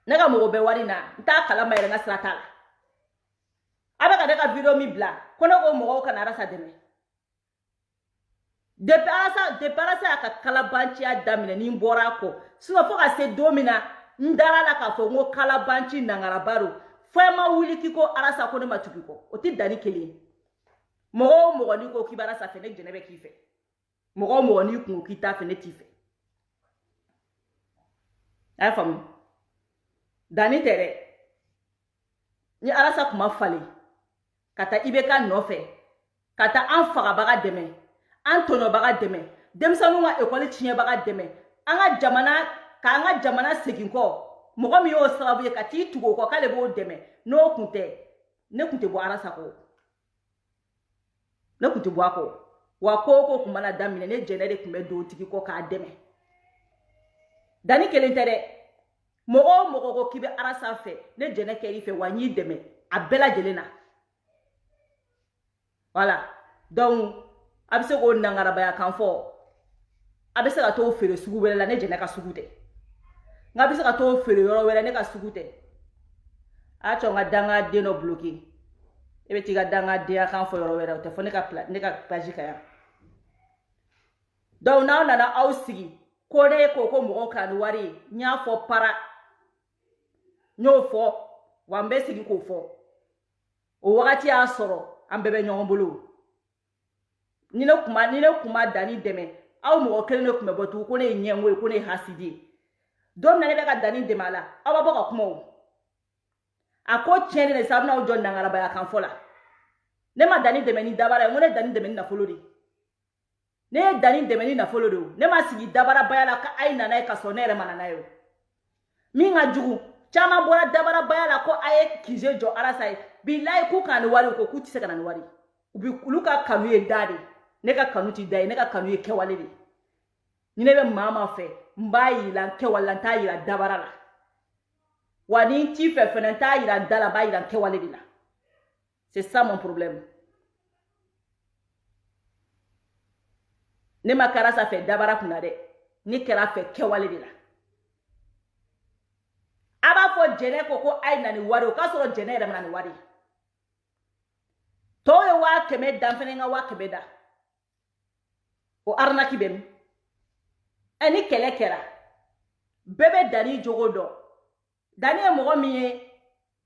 naga mo be wari na nta kala mayre nga sratala abaka daga video mi bla kono ko mo ko na rasa deme de parasa aka kala banchi adamine ni mbora ko sino foka se domina ndara la ka fo ngo kala banchi nangara baro fema wuli kiko arasa ko ne matukiko o ti dani kele mo ni ko kibara sa fene jenebe kife mo ni ku kita fene tife ay fam dani tere ni arasa kuma fale kata ibeka nofe kata an faga baga deme an tono baga deme demsanu nga ekole chinye baga deme anga jamana segin ko mo mi yo sababu ye kati tugo ko kale bo deme no kunte bo arasa ko ne kunte bo ako wa ko kuma na damine ne jenere kuma do tiki ko ka deme dani kelentere mogo ko kibe arasa fe ne jene keri fe wanyi deme abela jelena voilà donc abise ko nangara baya kan fo abise ka to fere sugu wele la ne jene ka sugute ngabise ka to fere yoro wele ne ka sugute a chonga danga de no bloqué ebe tiga danga de kan fo yoro wele te fo ne ka page ka ya donc na ausigi ko ne ko mo kan wari nya fo para nyo fo wambe sigi ko fo o wagati y'a sɔrɔ an bɛɛ bɛ ɲɔgɔn bolo ni ne kuma Dani dɛmɛ aw mɔgɔ kelen de kun bɛ bɔ tugun ko ne ye ɲɛngo ye ko ne ye hasidi ye don na ne bɛ ka Dani dɛmɛ a la aw b'a bɔ ka kuma o a ko tiɲɛ de sa bɛna aw jɔ nangarabaya kan fɔ la ne ma Dani dɛmɛ ni dabara ye n ko ne Dani dɛmɛ ni nafolo de ne ye Dani dɛmɛ ni nafolo de o ne ma sigi dabarabaya la ka a ye nana ye ka sɔrɔ ne yɛrɛ ma nana ye o min ka jugu caman bɔra dabarabaya la ko a ye kije jɔ Arasa ye bilayi k'u kana ni wari ko k'u tɛ se ka na ni wari olu ka kanu ye da de ne ka kanu ti da ye ne ka kanu ye kɛwale de ni ne bɛ maa ma fɛ n b'a yira n kɛwale la n t'a yira dabara la wa ni n t'i fɛ fɛnɛ n t'a yira da la n b'a yira n kɛwale de la c'est ça mon problème ne ma kɛ Arasa fɛ dabara kunna dɛ ne kɛra fɛ kɛwale de la a b'a fɔ jɛnɛ ko a ye na ni wari o k'a sɔrɔ jɛnɛ yɛrɛ ma na ni wari tɔw ye 500 dan fɛnɛ ka 500 da o arnaque bɛ min ni kɛlɛ kɛra bɛɛ bɛ Dani jogo dɔn Dani ye mɔgɔ min ye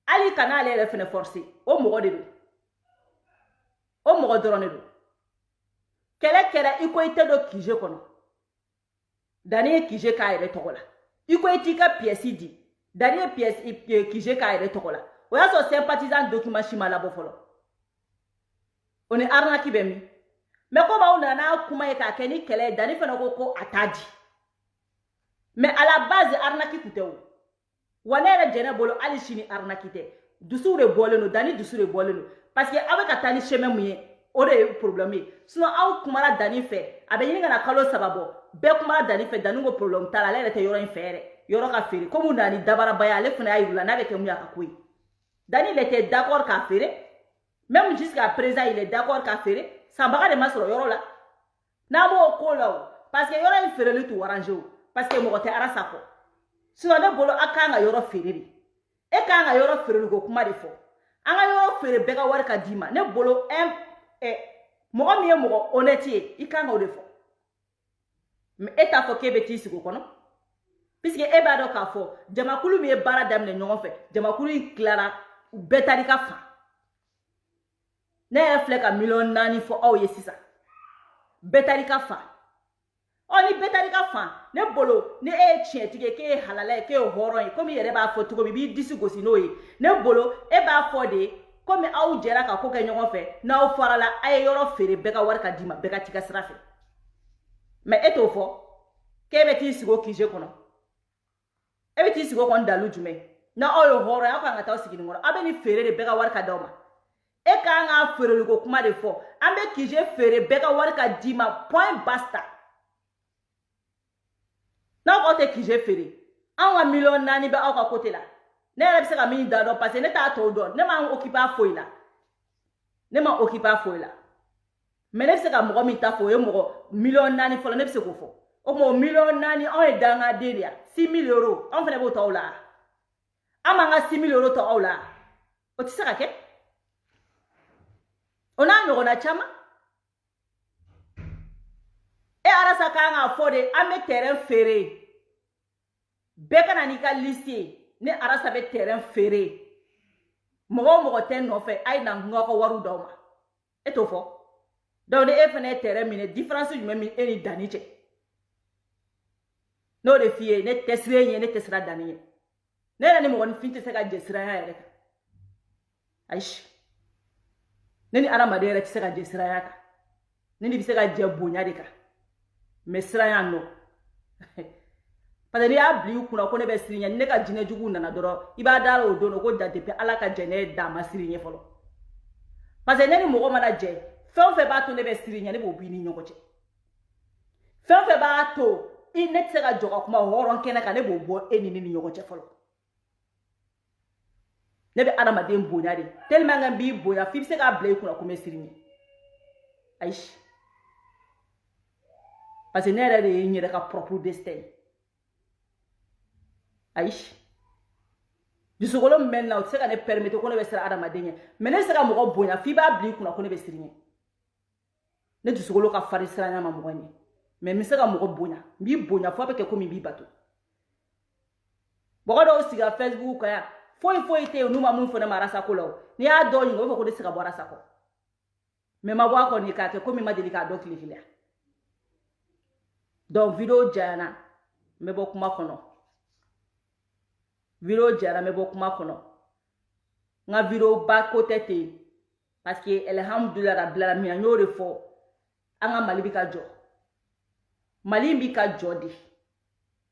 hali kana ale yɛrɛ fɛnɛ forcer o mɔgɔ de don o mɔgɔ dɔrɔn de don kɛlɛ kɛra i ko i tɛ don kije kɔnɔ Dani ye kije k'a yɛrɛ tɔgɔ la i ko i t'i ka pièce di Dani ye pièce kije k'a yɛrɛ tɔgɔ la o y'a sɔrɔ sympathisant document si ma labɔ fɔlɔ o ni arnaque bɛ min mais comme aw nana n'a kuma ye k'a kɛ ni kɛlɛ ye Dani fana ko a t'a di mais à la base arnaque tun tɛ o wa ne yɛrɛ jɛnɛ bolo hali sini arnaque tɛ dusuw de bɔlen don Dani dusu de bɔlen don parce que aw bɛ ka taa ni chemin mun ye o de ye problème ye sinon aw kumara Dani fɛ a bɛ ɲini ka na kalo 3 bɔ bɛɛ kumara Dani fɛ Dani ko problème t'a la ale yɛrɛ tɛ yɔrɔ in fɛ yɛrɛ yɔrɔ ka feere comme na ni dabarabaya ale fana y'a yir'u la n'a bɛ kɛ mun y'a ka ko ye Dani il était d'accord k'a feere même jusqu'à présent il est d'accord k'a feere sanbaga de ma sɔrɔ yɔrɔ la n'a b'o ko la o parce que yɔrɔ in feereli t'u arrange o parce que mɔgɔ tɛ Arasa kɔ sinon ne bolo a kan ka yɔrɔ feere de e kan ka yɔrɔ feereli ko kuma de fɔ an ka yɔrɔ feere bɛɛ ka wari ka d'i ma ne bolo mɔgɔ min ye mɔgɔ honnête ye i kan ka o de fɔ mais e t'a fɔ k'e bɛ t'i sigi o kɔnɔ puisque e b'a dɔn k'a fɔ jamakulu min ye baara daminɛ ɲɔgɔn fɛ jamakulu in tilara bɛɛ taar'i ka fan ne yɛrɛ filɛ ka 4 fɔ aw ye sisan bɛɛ taar'i ka fan ni bɛɛ taar'i ka fan ne bolo ni e ye tiɲɛtigi ye k'e ye halala ye k'e ye hɔrɔn ye komi i yɛrɛ b'a fɔ cogo min i b'i disi gosi n'o ye ne bolo e b'a fɔ de komi aw jɛra ka ko kɛ ɲɔgɔn fɛ n'aw farala a ye yɔrɔ feere bɛɛ ka wari ka d'i ma bɛɛ ka t'i ka sira fɛ mais e t'o fɔ k'e bɛ t'i sigi o kije kɔnɔ e bɛ t'i sigi o kɔnɔ dalu jumɛn n'aw ye hɔrɔn ye aw kan ka taa sigi nin kɔnɔ aw bɛ ni feere de bɛɛ ka wari ka d'aw ma e kan ka feereliko kuma de fɔ an bɛ kije feere bɛɛ ka wari ka d'i ma point basta n'aw k'aw tɛ kije feere anw ka 4 bɛ aw ka côté la ne yɛrɛ bɛ se ka min da dɔn parce que ne t'a tɔw dɔn ne m'an occupé a foyi la mais ne bɛ se ka mɔgɔ min ta fɔ o ye mɔgɔ 4 fɔlɔ ne bɛ se k'o fɔ o tuma o 4 anw ye dangaden de ye 6 000 euros anw fana b'o ta aw la an m'an ka 6 000 euros ta aw la o tɛ se ka kɛ o n'a ɲɔgɔnna caman e Arasa kan k'a fɔ de an bɛ terrain feere bɛɛ ka na n'i ka liste ye ne Arasa bɛ terrain feere mɔgɔ o mɔgɔ tɛ nɔfɛ a ye na n ka wariw d'aw ma e t'o fɔ donc ni e fana ye terrain minɛ différence jumɛn bɛ e ni Dani cɛ n'o de f'i ye ne tɛ siran e ɲɛ ne tɛ siran Dani ɲɛ ne yɛrɛ ni mɔgɔninfin tɛ se ka jɛ siranya yɛrɛ kan ayi ne ni adamaden yɛrɛ tɛ se ka jɛ siranya kan ne ni bɛ se ka jɛ bonya de kan mais siranya nɔ parce que n'i y'a bila i kunna ko ne bɛ siri ɲɛ ni ne ka jinɛ jugu nana dɔrɔn i b'a da o don ko da depuis ala ka jɛ ne da ma siri ɲɛ fɔlɔ parce que ne ni mɔgɔ mana jɛ fɛn o fɛn b'a to ne bɛ siri ɲɛ ne b'o b'i ni ɲɔgɔn cɛ fɛn o fɛn b'a to ne tɛ se ka jɔ ka kuma hɔrɔn kɛnɛ kan ne b'o bɔ e ni ne ni ɲɔgɔn cɛ fɔlɔ ne bɛ adamaden bonya de tellement que n b'i bonya f'i bɛ se k'a bila i kunna ko n bɛ siri ɲɛ ayi parce que ne yɛrɛ de ye n yɛrɛ ka propre destin ye ayi dusukolo min bɛ n na o tɛ se ka ne permettre ko ne bɛ siran adamaden ɲɛ mais ne bɛ se ka mɔgɔ bonya f'i b'a bila i kunna ko ne bɛ siri ɲɛ ne dusukolo ka farin siranya ma mɔgɔ ɲɛ mais n bɛ se ka mɔgɔ bonya n b'i bonya fo a bɛ kɛ komi n b'i bato mɔgɔ dɔw sigira Facebook kan yan foyi te nu ma mun fona marasa ko law ni a do ni ko de sika bora sako me ma wa ko ni ka ke ko mi ma deli ka do kili donc video jana me bo kuma kono video jana me bo kuma kono nga video ba ko tete parce que alhamdulillah rabbil alamin nyore fo anga mali bi ka jo mali bi ka jodi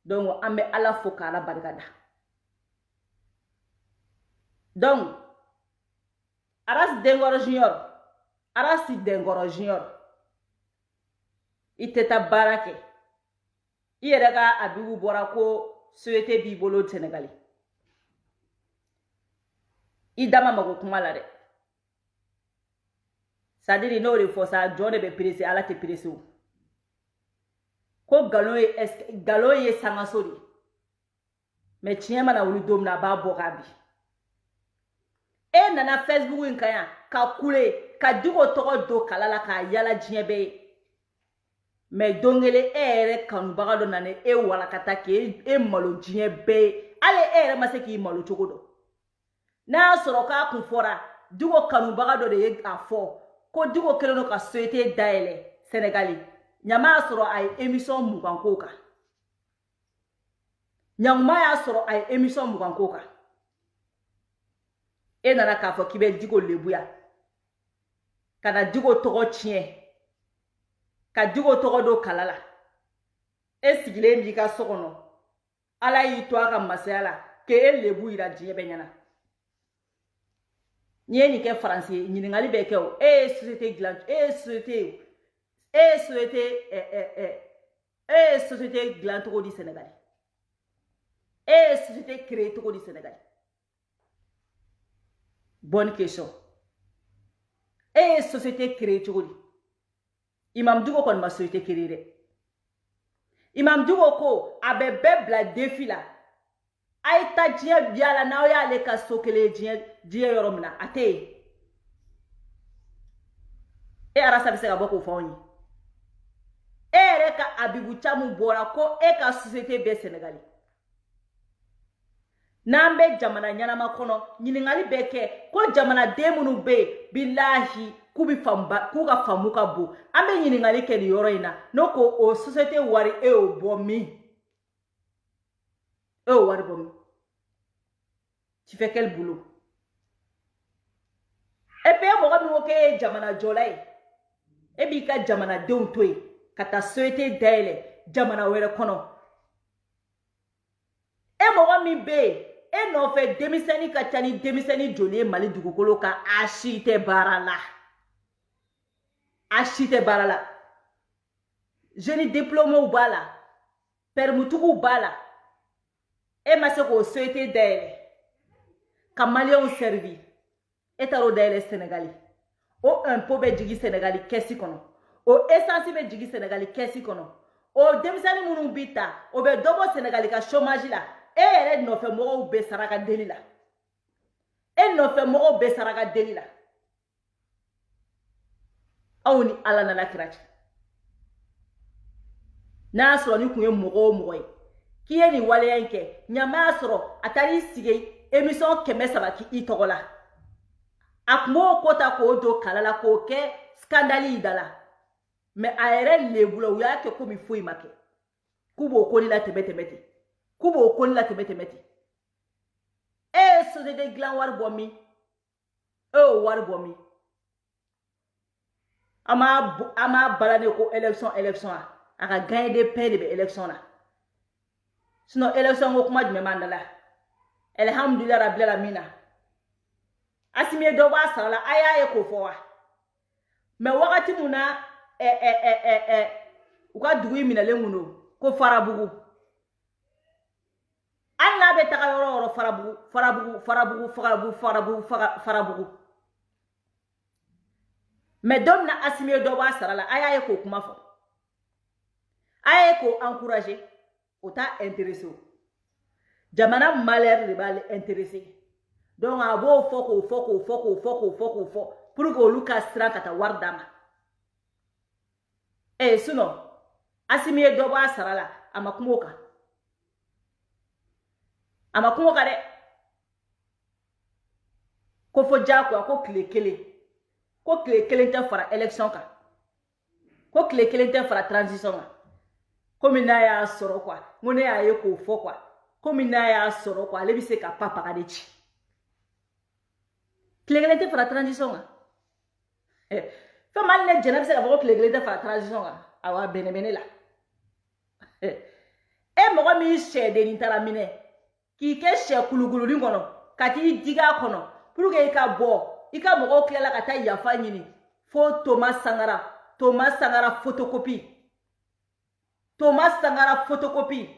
donc ambe ala fo kala barkada donc aras dengoro junior arasi dengoro junior iteta barake iyere ka abibu bora ko souhaité bi bolo Sénégalais idama mago kuma la de c'est-à-dire no le fosa jone be pressé ala te pressé ko galo ye sanga sori mais tiema na wuli dom na ba bokabi e nana Facebook in kaya ka kule ka digo togo do kalala ka yala jiebe mais dongele ere kanu bagado nane e wala katake e malo jiebe ale ere maseki malo chogodo na soro ka kun fora digo kanu bagado de ye afo ko digo keleno ka souhaité daele Sénégalais nyama soro ay émission mugankoka nyama ya soro ay émission mugankoka e nana ka fo kibe digo lebuya kana digo togo chien ka digo togo do kalala e sigile ndi ka sokono ala yi to aka masala ke e lebu ira jiye benyana nye ni ke français ni ngali be ke o e société glante société glante ko di Sénégal e société créée ko di Sénégal. Bonne question. Et société créée tu dis. Imam Dugo kon ma société créée. Imam Dugo ko abe bebla défi la. Aïta djien biala na oya le ka sokele djien yoromna ate. E arasa bisega boko foni. E reka abibu chamu bora ko e ka société be Sénégalais. Nambe jamana nyanama kono nyiningali beke ko jamana demunu be billahi kubi famba kuga famuka bu ambe nyiningali ke yoro ina noko o société wari e o bomi tu fais quel boulot et puis mo ga mi ke jamana jolai e bi ka jamana deun toy kata société dele jamana were kono e mo ga mi be e no fe demiseni ka tani demiseni joli mali dugukolo ka ashite barala jeune diplôme ou bala permutugu bala e maseko société d'elle ka malien servi e taro d'elle Sénégalais o impôt be jigi Sénégalais kesi kono o essence be jigi Sénégalais kesi kono o demiseni munu bita o be dobo Sénégalais ka chômage la e no fe mo be saraka delila awni ala na lakirati na so ni kunye mo ki ye ni wale yanke nyama soro atari sige émission keme sabaki itogola akmo kota ko do kalala ko ke scandale dala mais aere lebulo ya ke ko mi foi make kubo ko ni la tebete kubo ko ni la tebete e so de glan war bomi war bomi ama balane ko élection aka gagner des paix de élection là sinon élection ko kuma djme mandala alhamdulillah rabbil alamin asimi do ba sala aya ko fowa mais wakati muna uka dugu minale nguno ko farabugu anna be taka yoro farabugu mais domna asimi do ba sala aya ko kuma fo aya ko encourager ota intéressé jamana malheur de bal intéressé donc abo foko pour que Lucas Stran kata wardama sinon asimi do ba sarala amakumoka de ko fo jagoya ko tile kelen tɛ fara élection kan ko tile kelen tɛ fara transition kan komi n'a y'a sɔrɔ quoi ngo ne y'a ye k'o fɔ quoi komi n'a y'a sɔrɔ quoi ale bɛ se ka papaga de ci tile kelen tɛ fara transition kan fɛn min hali ne jɛnɛ bɛ se ka fɔ ko tile kelen tɛ fara transition kan awa bɛnɛ bɛ ne la mɔgɔ min sɛdennin taara minɛ k'i kɛ sɛ kulukulunin kɔnɔ ka t'i digi a kɔnɔ pour que i ka bɔ i ka mɔgɔw tilala ka taa yafa ɲini fo Thomas Sankara photocopie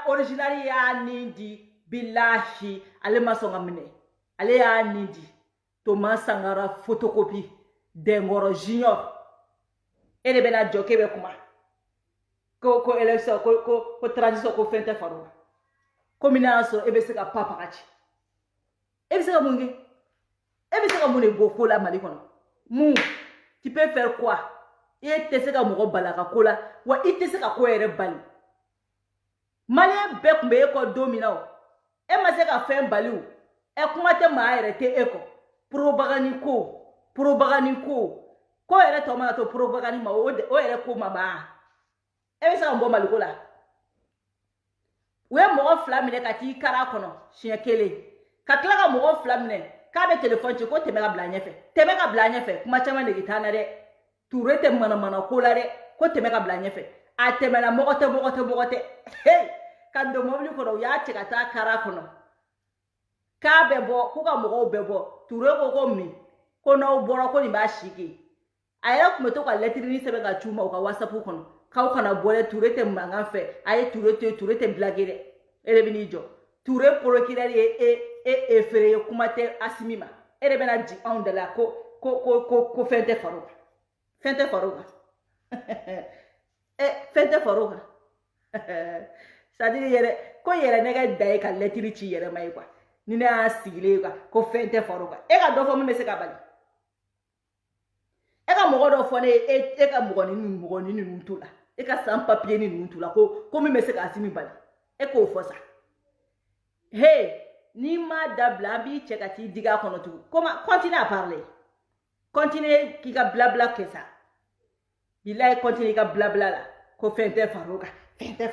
original y'a nin di bilahi ale ma sɔn ka minɛ ale y'a nin di Thomas Sankara photocopie Dengɔrɔ junior e de bɛna jɔ k'e bɛ kuma ko élection ko transition ko fɛn tɛ far'o kan komi n'a y'a sɔrɔ e bɛ se ka papaga ci e bɛ se ka mun kɛ e bɛ se ka mun de bɔ ko la Mali kɔnɔ mun tu peux faire quoi e tɛ se ka mɔgɔ bali a ka ko la wa i tɛ se ka ko yɛrɛ bali Maliyɛn bɛɛ tun bɛ e kɔ don min na o e ma se ka fɛn bali o kuma tɛ maa yɛrɛ tɛ e kɔ propagande ko yɛrɛ tɔ mana to propagande ma o yɛrɛ ko ma ban e bɛ se ka bɔ Mali ko la u ye mɔgɔ 2 minɛ ka t'i kari a kɔnɔ siɲɛ 1 ka tila ka mɔgɔ 2 minɛ k'a bɛ téléphone ci ko tɛmɛ ka bila ɲɛfɛ kuma caman de t'a na dɛ Touré tɛ mana ko la dɛ ko tɛmɛ ka bila ɲɛfɛ a tɛmɛna mɔgɔ tɛ hey ka don mobili kɔnɔ u y'a cɛ ka taa kari a kɔnɔ k'a bɛ bɔ ko ka mɔgɔw bɛ bɔ Touré ko min ko n'aw bɔra ko nin b'a si kɛ a yɛrɛ tun bɛ to ka lettre sɛbɛn ka c'u ma u ka WhatsApp kɔnɔ k'aw kana bɔ dɛ Touré tɛ mankan fɛ a ye Touré tɛ blague dɛ e de bɛ n'i jɔ Touré procureur ye efere ye kuma tɛ Asimi ma e de bɛna di anw da la ko fɛn tɛ far'o kan fɛn tɛ far'o kan fɛn tɛ far'o kan c'est-à-dire yɛrɛ ko yɛrɛ nɛgɛ da ye ka lettre ci yɛrɛ ma ye quoi ni ne y'a sigilen ye quoi ko fɛn tɛ far'o kan e ka dɔ fɔ min bɛ se ka bali e ka mɔgɔ dɔ fɔ ne ye e ka mɔgɔnin ninnu to la e ka sans papier ninnu to la ko min bɛ se ka Asimi bali e k'o fɔ sa hey n'i ma dabila an b'i cɛ ka t'i digi a kɔnɔ tugun continue à parler continue k'i ka blabla kɛ sa bilayi continue i ka blabla la ko fɛn tɛ far'o kan ko fɛn tɛ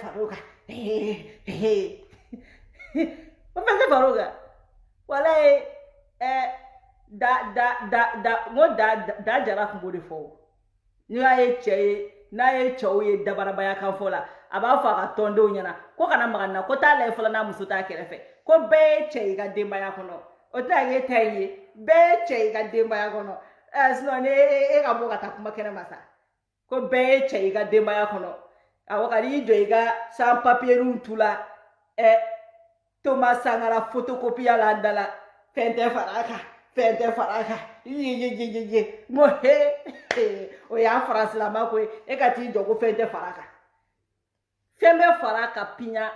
far'o kan walayi da jara tun b'o de fɔ o n'a ye cɛw ye dabarabaya kan fɔ la a b'a fɔ a ka tɔndenw ɲɛna ko kana maga na ko t'a layɛ fɔlɔ n'a muso t'a kɛrɛfɛ ko bɛɛ ye cɛ i ka denbaya kɔnɔ o tɛ k'e ta ye bɛɛ ye cɛ i ka denbaya kɔnɔ sinon ni e ka bɔ ka taa kuma kɛnɛ ma sa ko bɛɛ ye cɛ i ka denbaya kɔnɔ awɔ ka n'i jɔ i ka sans papierinw tu la Thomas Sankara photocopiya la an da la fɛn tɛ far'a kan ye n ko o y'a faransilama ko ye e ka t'i jɔ ko fɛn tɛ far'a kan fɛn bɛ far'a kan piɲa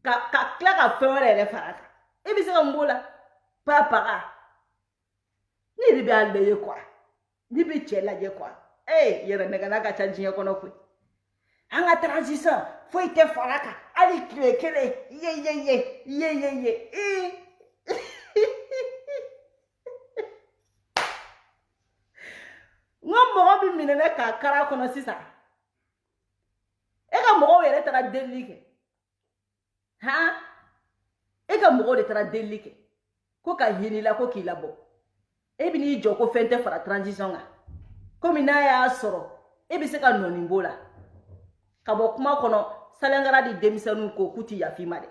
ka tila ka fɛn wɛrɛ yɛrɛ far'a kan e bɛ se ka mun b'o la papaga ne de bɛ a lajɛ quoi ne bɛ cɛ lajɛ quoi yɛrɛ nɛgɛla ka ca diɲɛ kɔnɔ koyi an ka transition foyi tɛ far'a kan hali tile kelen ye n ko mɔgɔ bɛ minɛ ne k'a kari a kɔnɔ sisan e ka mɔgɔw yɛrɛ taara delili kɛ e ka mɔgɔw de taara delili kɛ ko ka hinɛ i la ko k'i labɔ e bɛ n'i jɔ ko fɛn tɛ fara transition kan komi n'a y'a sɔrɔ e bɛ se ka nɔɔni b'o la ka bɔ kuma kɔnɔ Sankara di denmisɛnninw ko k'u tɛ yafa i ma dɛ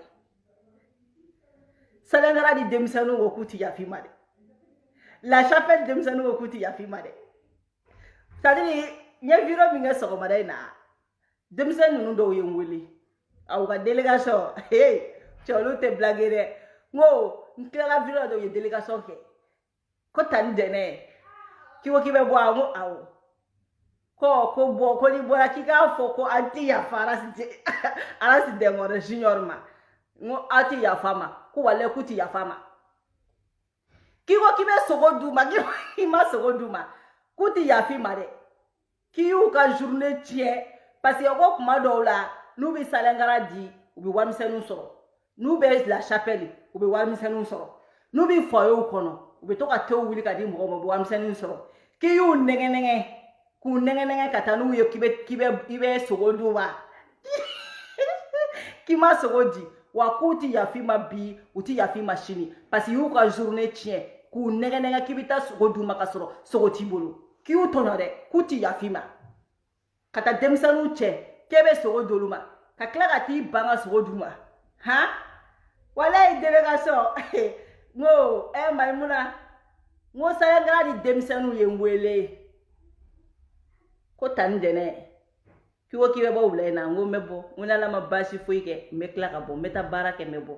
Sankara di denmisɛnninw ko k'u tɛ yafa i ma dɛ La Chapelle denmisɛnninw ko k'u tɛ yafa i ma dɛ c'est-à-dire n ye vidéo min kɛ sɔgɔmada in na denmisɛnnin ninnu dɔw ye n wele aw ka délégation cɛ olu tɛ blague dɛ n ko n tilala vidéo dɔw ye délégation kɛ ko Tani Dɛnɛ k'i ko k'i bɛ bɔ n ko awɔ ko ni bɔra k'i k'a fɔ ko an tɛ yafa Arasi Dɛngɔrɔ junior ma n ko aw tɛ yafa ma ko walayi k'u tɛ yafa ma k'i ko k'i bɛ sogo d'u ma k'i ma sogo d'u ma k'u tɛ yafa i ma dɛ k'i y'u ka journée tiɲɛ parce que ko kuma dɔw la n'u bɛ Sankara di u bɛ warimisɛnninw sɔrɔ n'u bɛ La Chapelle u bɛ warimisɛnninw sɔrɔ n'u bi foyo kono u be to ka te wuli ka di mɔgɔ ma bo amsani sɔrɔ ki yu nɛgɛ k'u nɛgɛ ka taa n'u ye k'i bɛ sogo d'u ma k'i ma sogo di wa k'u ti yafi ma bi u ti yafi ma sini parce que y'u ka journée tiɲɛ k'u nɛgɛ k'i bɛ taa sogo d'u ma ka sɔrɔ sogo t'i bolo k'i y'u tɔnɔ dɛ k'u ti yafi ma ka taa denmisɛnninw cɛ k'e bɛ sogo d'olu ma ka tila ka t'i ban ka sogo d'u ma han walayi délégation n ko Maimuna n ko Salengara ni denmisɛnninw ye n wele ko tani dɛnɛ k'i ko k'i bɛ bɔ wula in na n ko n bɛ bɔ n ko n'Ala ma baasi foyi kɛ n bɛ tila ka bɔ n bɛ taa baara kɛ n bɛ bɔ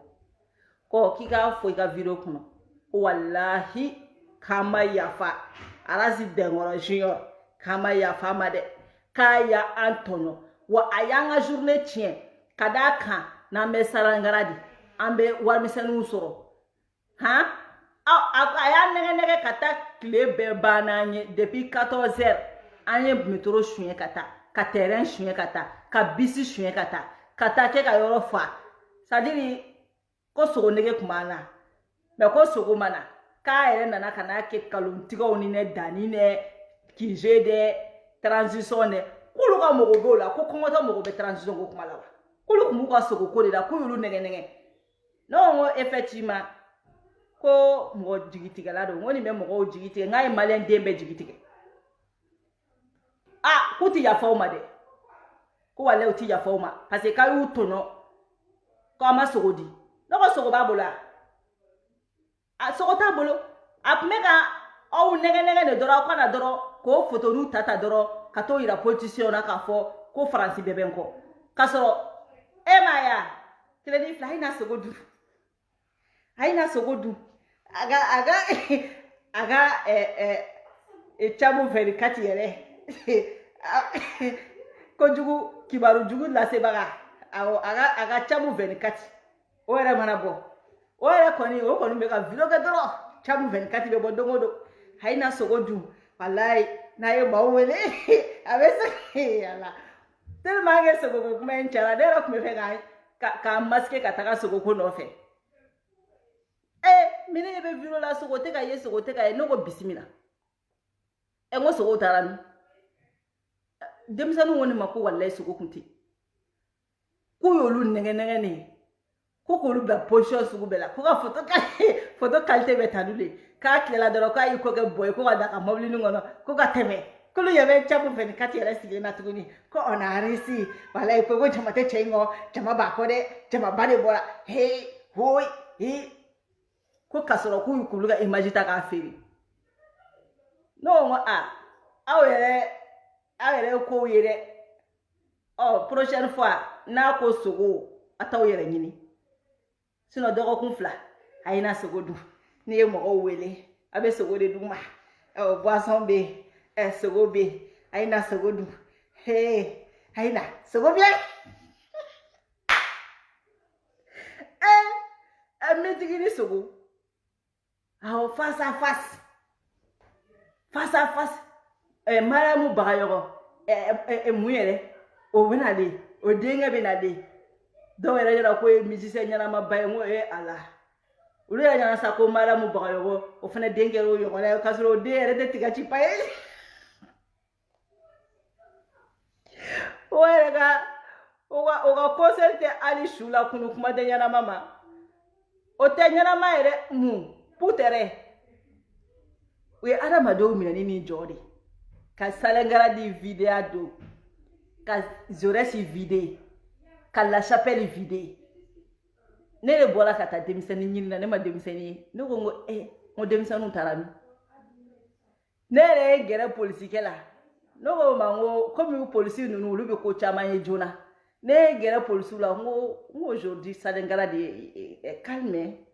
ko k'i k'a fɔ i ka video kɔnɔ ko walahi k'a ma yafa Arasi Dɛnkɔrɔ Junior k'a ma yafa ma dɛ k'a y'an tɔɲɔ wa a y'an ka journée tiɲɛ ka d'a kan n'an bɛ Salengara de an bɛ warimisɛnninw sɔrɔ han a y'a nɛgɛ ka taa tile bɛɛ ban n'an ye depuis 14 heures an ye métro suɲɛ ka taa ka terrain suɲɛ ka taa ka bisi suɲɛ ka taa kɛ ka yɔrɔ fa c'est-à-dire ko sogo nege tun b'an na mais ko sogo ma na k'a yɛrɛ nana ka n'a kɛ kalontigɛw ni ne Dani ne Kije dɛ transition dɛ k'olu ka mɔgɔ b'o la ko kɔngɔtɔ mɔgɔ bɛ transition ko kuma la wa k'olu tun b'u ka sogo ko de la k'u y'olu nɛgɛ ne ko effectivement ko mɔgɔ jigitigɛla don n ko nin bɛ mɔgɔw jigi tigɛ n k'a ye maliyɛn den bɛɛ jigi tigɛ k'u ti yafa o ma dɛ ko walayi u ti yafa o ma parce que k'a y'u tɔɲɔ k'aw ma sogo di ne ko sogo b'a bolo a sogo t'a bolo a tun bɛ ka aw nɛgɛ de dɔrɔn aw kana dɔrɔn k'o photo ta dɔrɔn ka t'o yira politicien na k'a fɔ ko Faransi bɛɛ bɛ n kɔ k'a sɔrɔ e ma ya tile ni fila a ye na sogo dun a ye na sogo dun a ka camu fɛri kati yɛrɛ kojugu kibaru jugu lasebaga a ka camu 24 o yɛrɛ mana bɔ o yɛrɛ kɔni bɛ ka video kɛ dɔrɔn camu 24 bɛ bɔ don o don a ye na sogo dun walayi n'a ye maaw wele a bɛ se yala tellement que sogo ko kuma in cayara ne yɛrɛ tun bɛ fɛ k'a masquer ka taga sogo ko nɔfɛ ni ne bɛ video la sogo tɛ ka ye ne ko bisimila n ko sogo taara min denmisɛnninw ko ne ma ko walayi sogo kun tɛ k'u y'olu nɛgɛ ne ko k'olu bila position sugu bɛɛ la ko ka photo qualité bɛ ta n'olu ye k'a tilela dɔrɔn k'a y'i kɔ kɛ bɔ ye ko ka da ka mobili nin kɔnɔ ko ka tɛmɛ k'olu yɛrɛ bɛ camu 24 yɛrɛ sigilen na tuguni ko on a réussi walayi ko jama tɛ cɛ in kɔ jama b'a kɔ dɛ jama ba de bɔra ko k'a sɔrɔ k'u y'olu ka image ta k'a feere ne ko n ko aw yɛrɛ kow ye dɛ prochaine fois n'a ko sogo a t'aw yɛrɛ ɲini sinon dɔgɔkun 2 a ye na sogo dun n'i ye mɔgɔw wele a bɛ sogo de d'u ma boisson bɛ yen sogo bɛ yen a ye na sogo dun a ye na sogo bɛ yen mitigi ni sogo face à face Mariamu Bagayɔkɔ mun yɛrɛ o bɛ nalen o denkɛ bɛ nalen dɔw yɛrɛ yɛrɛ ko ye musicien ɲɛnama ba ye n ko ala olu yɛrɛ ɲɛna sa ko Mariamu Bagayɔkɔ o fana den kɛra o ɲɔgɔnna ye k'a sɔrɔ o den yɛrɛ tɛ tiga ci pa ye o yɛrɛ o ka concert tɛ hali su la kunu kuma tɛ ɲɛnama ma o tɛ ɲɛnama yɛrɛ mun putɛrɛ o ye adamadenw minɛ ni jɔ de ka Salengara di vidéo don ka Zoresi vide ka La Chapelle vide ne de bɔra ka taa denmisɛnnin ɲini na ne ma denmisɛnnin ye ne ko n ko denmisɛnninw taara min ne yɛrɛ ye gɛrɛ polisikɛ la ne ko ma n ko komi polisi ninnu olu bɛ ko caman ye joona ne ye gɛrɛ polisiw la n ko aujourd'hui Salengara de est calme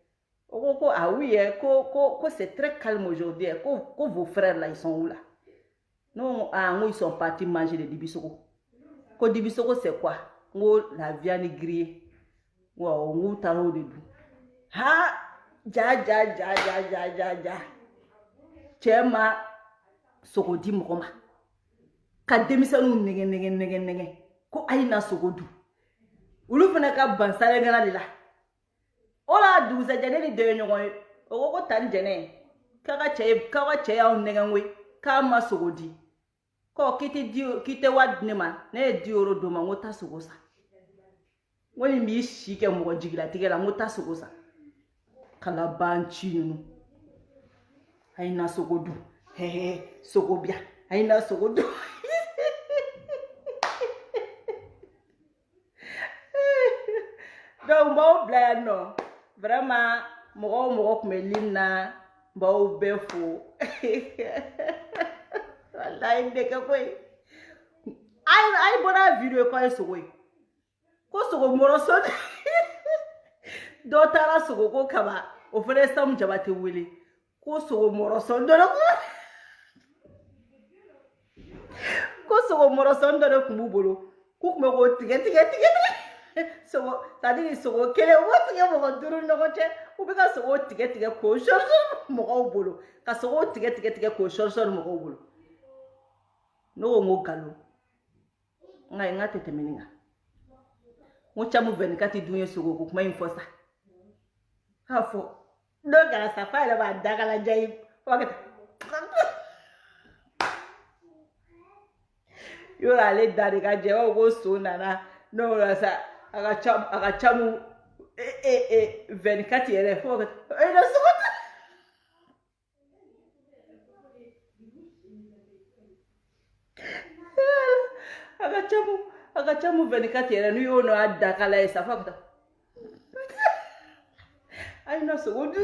o ko ah oui ko c'est très calme aujourd'hui ko vos frères là ils sont où là non ils sont partis manger des dibisogo ko dibisogo c'est quoi ngo la viande grillée wow ngo taro de du ja chema sogo di mɔgɔ ma ka denmisɛnninw nɛgɛ ko ayi na sogo du olu fana ka ban Salengara de la o la dugusɛjɛ ne ni dɔ ye ɲɔgɔn ye o ko tan jene kaga che ya neganwe ka ma sogodi ko kite wad ne ma ne dioro do ma ngota sogosa woni mi shike mo jigila tigela ngota sogosa kala banchi nu aina sogodu sogobia aina sogodu donc bon bla no vraiment mo kumelina bao befo wallahi ndeka koy ay bona video ko sogoy ko sogo moro so do tara sogo ko kaba o fere sam jabate wele ko sogo moro so ndoro ko sogo moro so ndoro kumubolo ko kuma ko tige sogo tadi sogo kele o tige mo duru nogoche o be ka sogo tige ko shorso mo ko bolo ka sogo tige ko shorso mo ko bolo no ngo galo ngai ngate temeninga mucha mu 24 dunye sogo ko kuma infosa hafo do gara safari ba dagala jai wakata yo la le dare ga je o go so nana no la sa aga chamu 24 yere fo wakata no sogo aga chamu 24 yere ni yo no adakala esa fakta ay no sogo du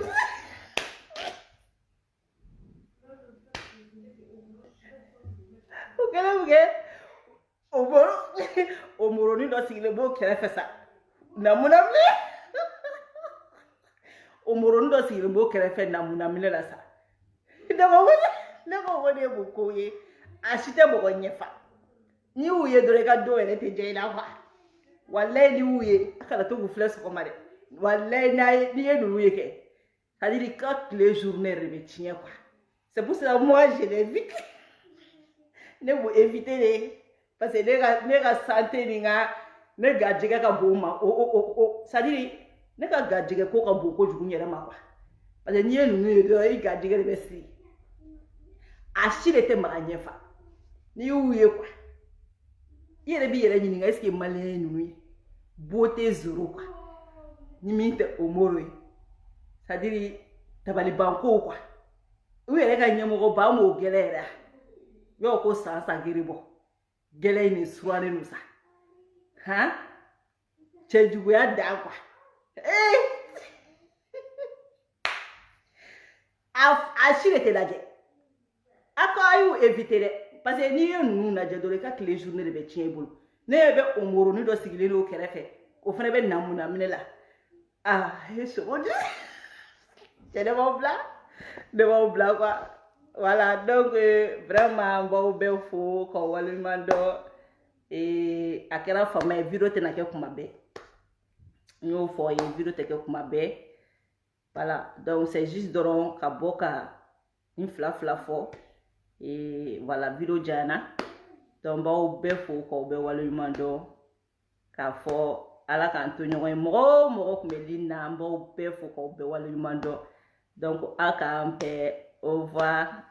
okele omoro ni do sigile bo kere fesa namuna mle omoro ni do sigile bo kere fe namuna mle la sa ndego wone buko ye ashite bo nyefa ni uye dore ga do ele te jela kwa wallahi ni uye akala to bu flex ko mare wallahi na ni ye du uye ke c'est-à-dire que les journées remetient quoi c'est pour ça moi je l'évite ne vous éviter les parce que les gars santé ninga ne ga jiga ka boma c'est-à-dire ne ga jiga ko ka boko jugu nyere ma kwa parce que ni ye nu do i ga jiga be si ashire te ma nyefa ni uye kwa yere bi yere nyinga est-ce que malé nu beauté zéro quoi ni minte omoro c'est-à-dire tabali banko quoi ou yere ga nyemo ba mo gelera yo ko sansa giribo gele ni suwane nusa ha chejugu ya da kwa ashire te laje akayu éviter parce que ni yenu na jadore ka les journées de betien bolo ne be omoro ni do sigile no kerefe ko fene be namuna minela eso odi c'est de mon blanc quoi voilà donc vraiment bon be fo ko walimando et akera fama vidéo te na ke kuma be no fo ye vidéo te ke kuma be voilà donc c'est juste doron ka boka une fla fo et voilà vidéo jana donc bon be fo ko be walimando ka fo ala kan to nyoy mo ko melina mbo be fo ko be walimando donc aka ampe au revoir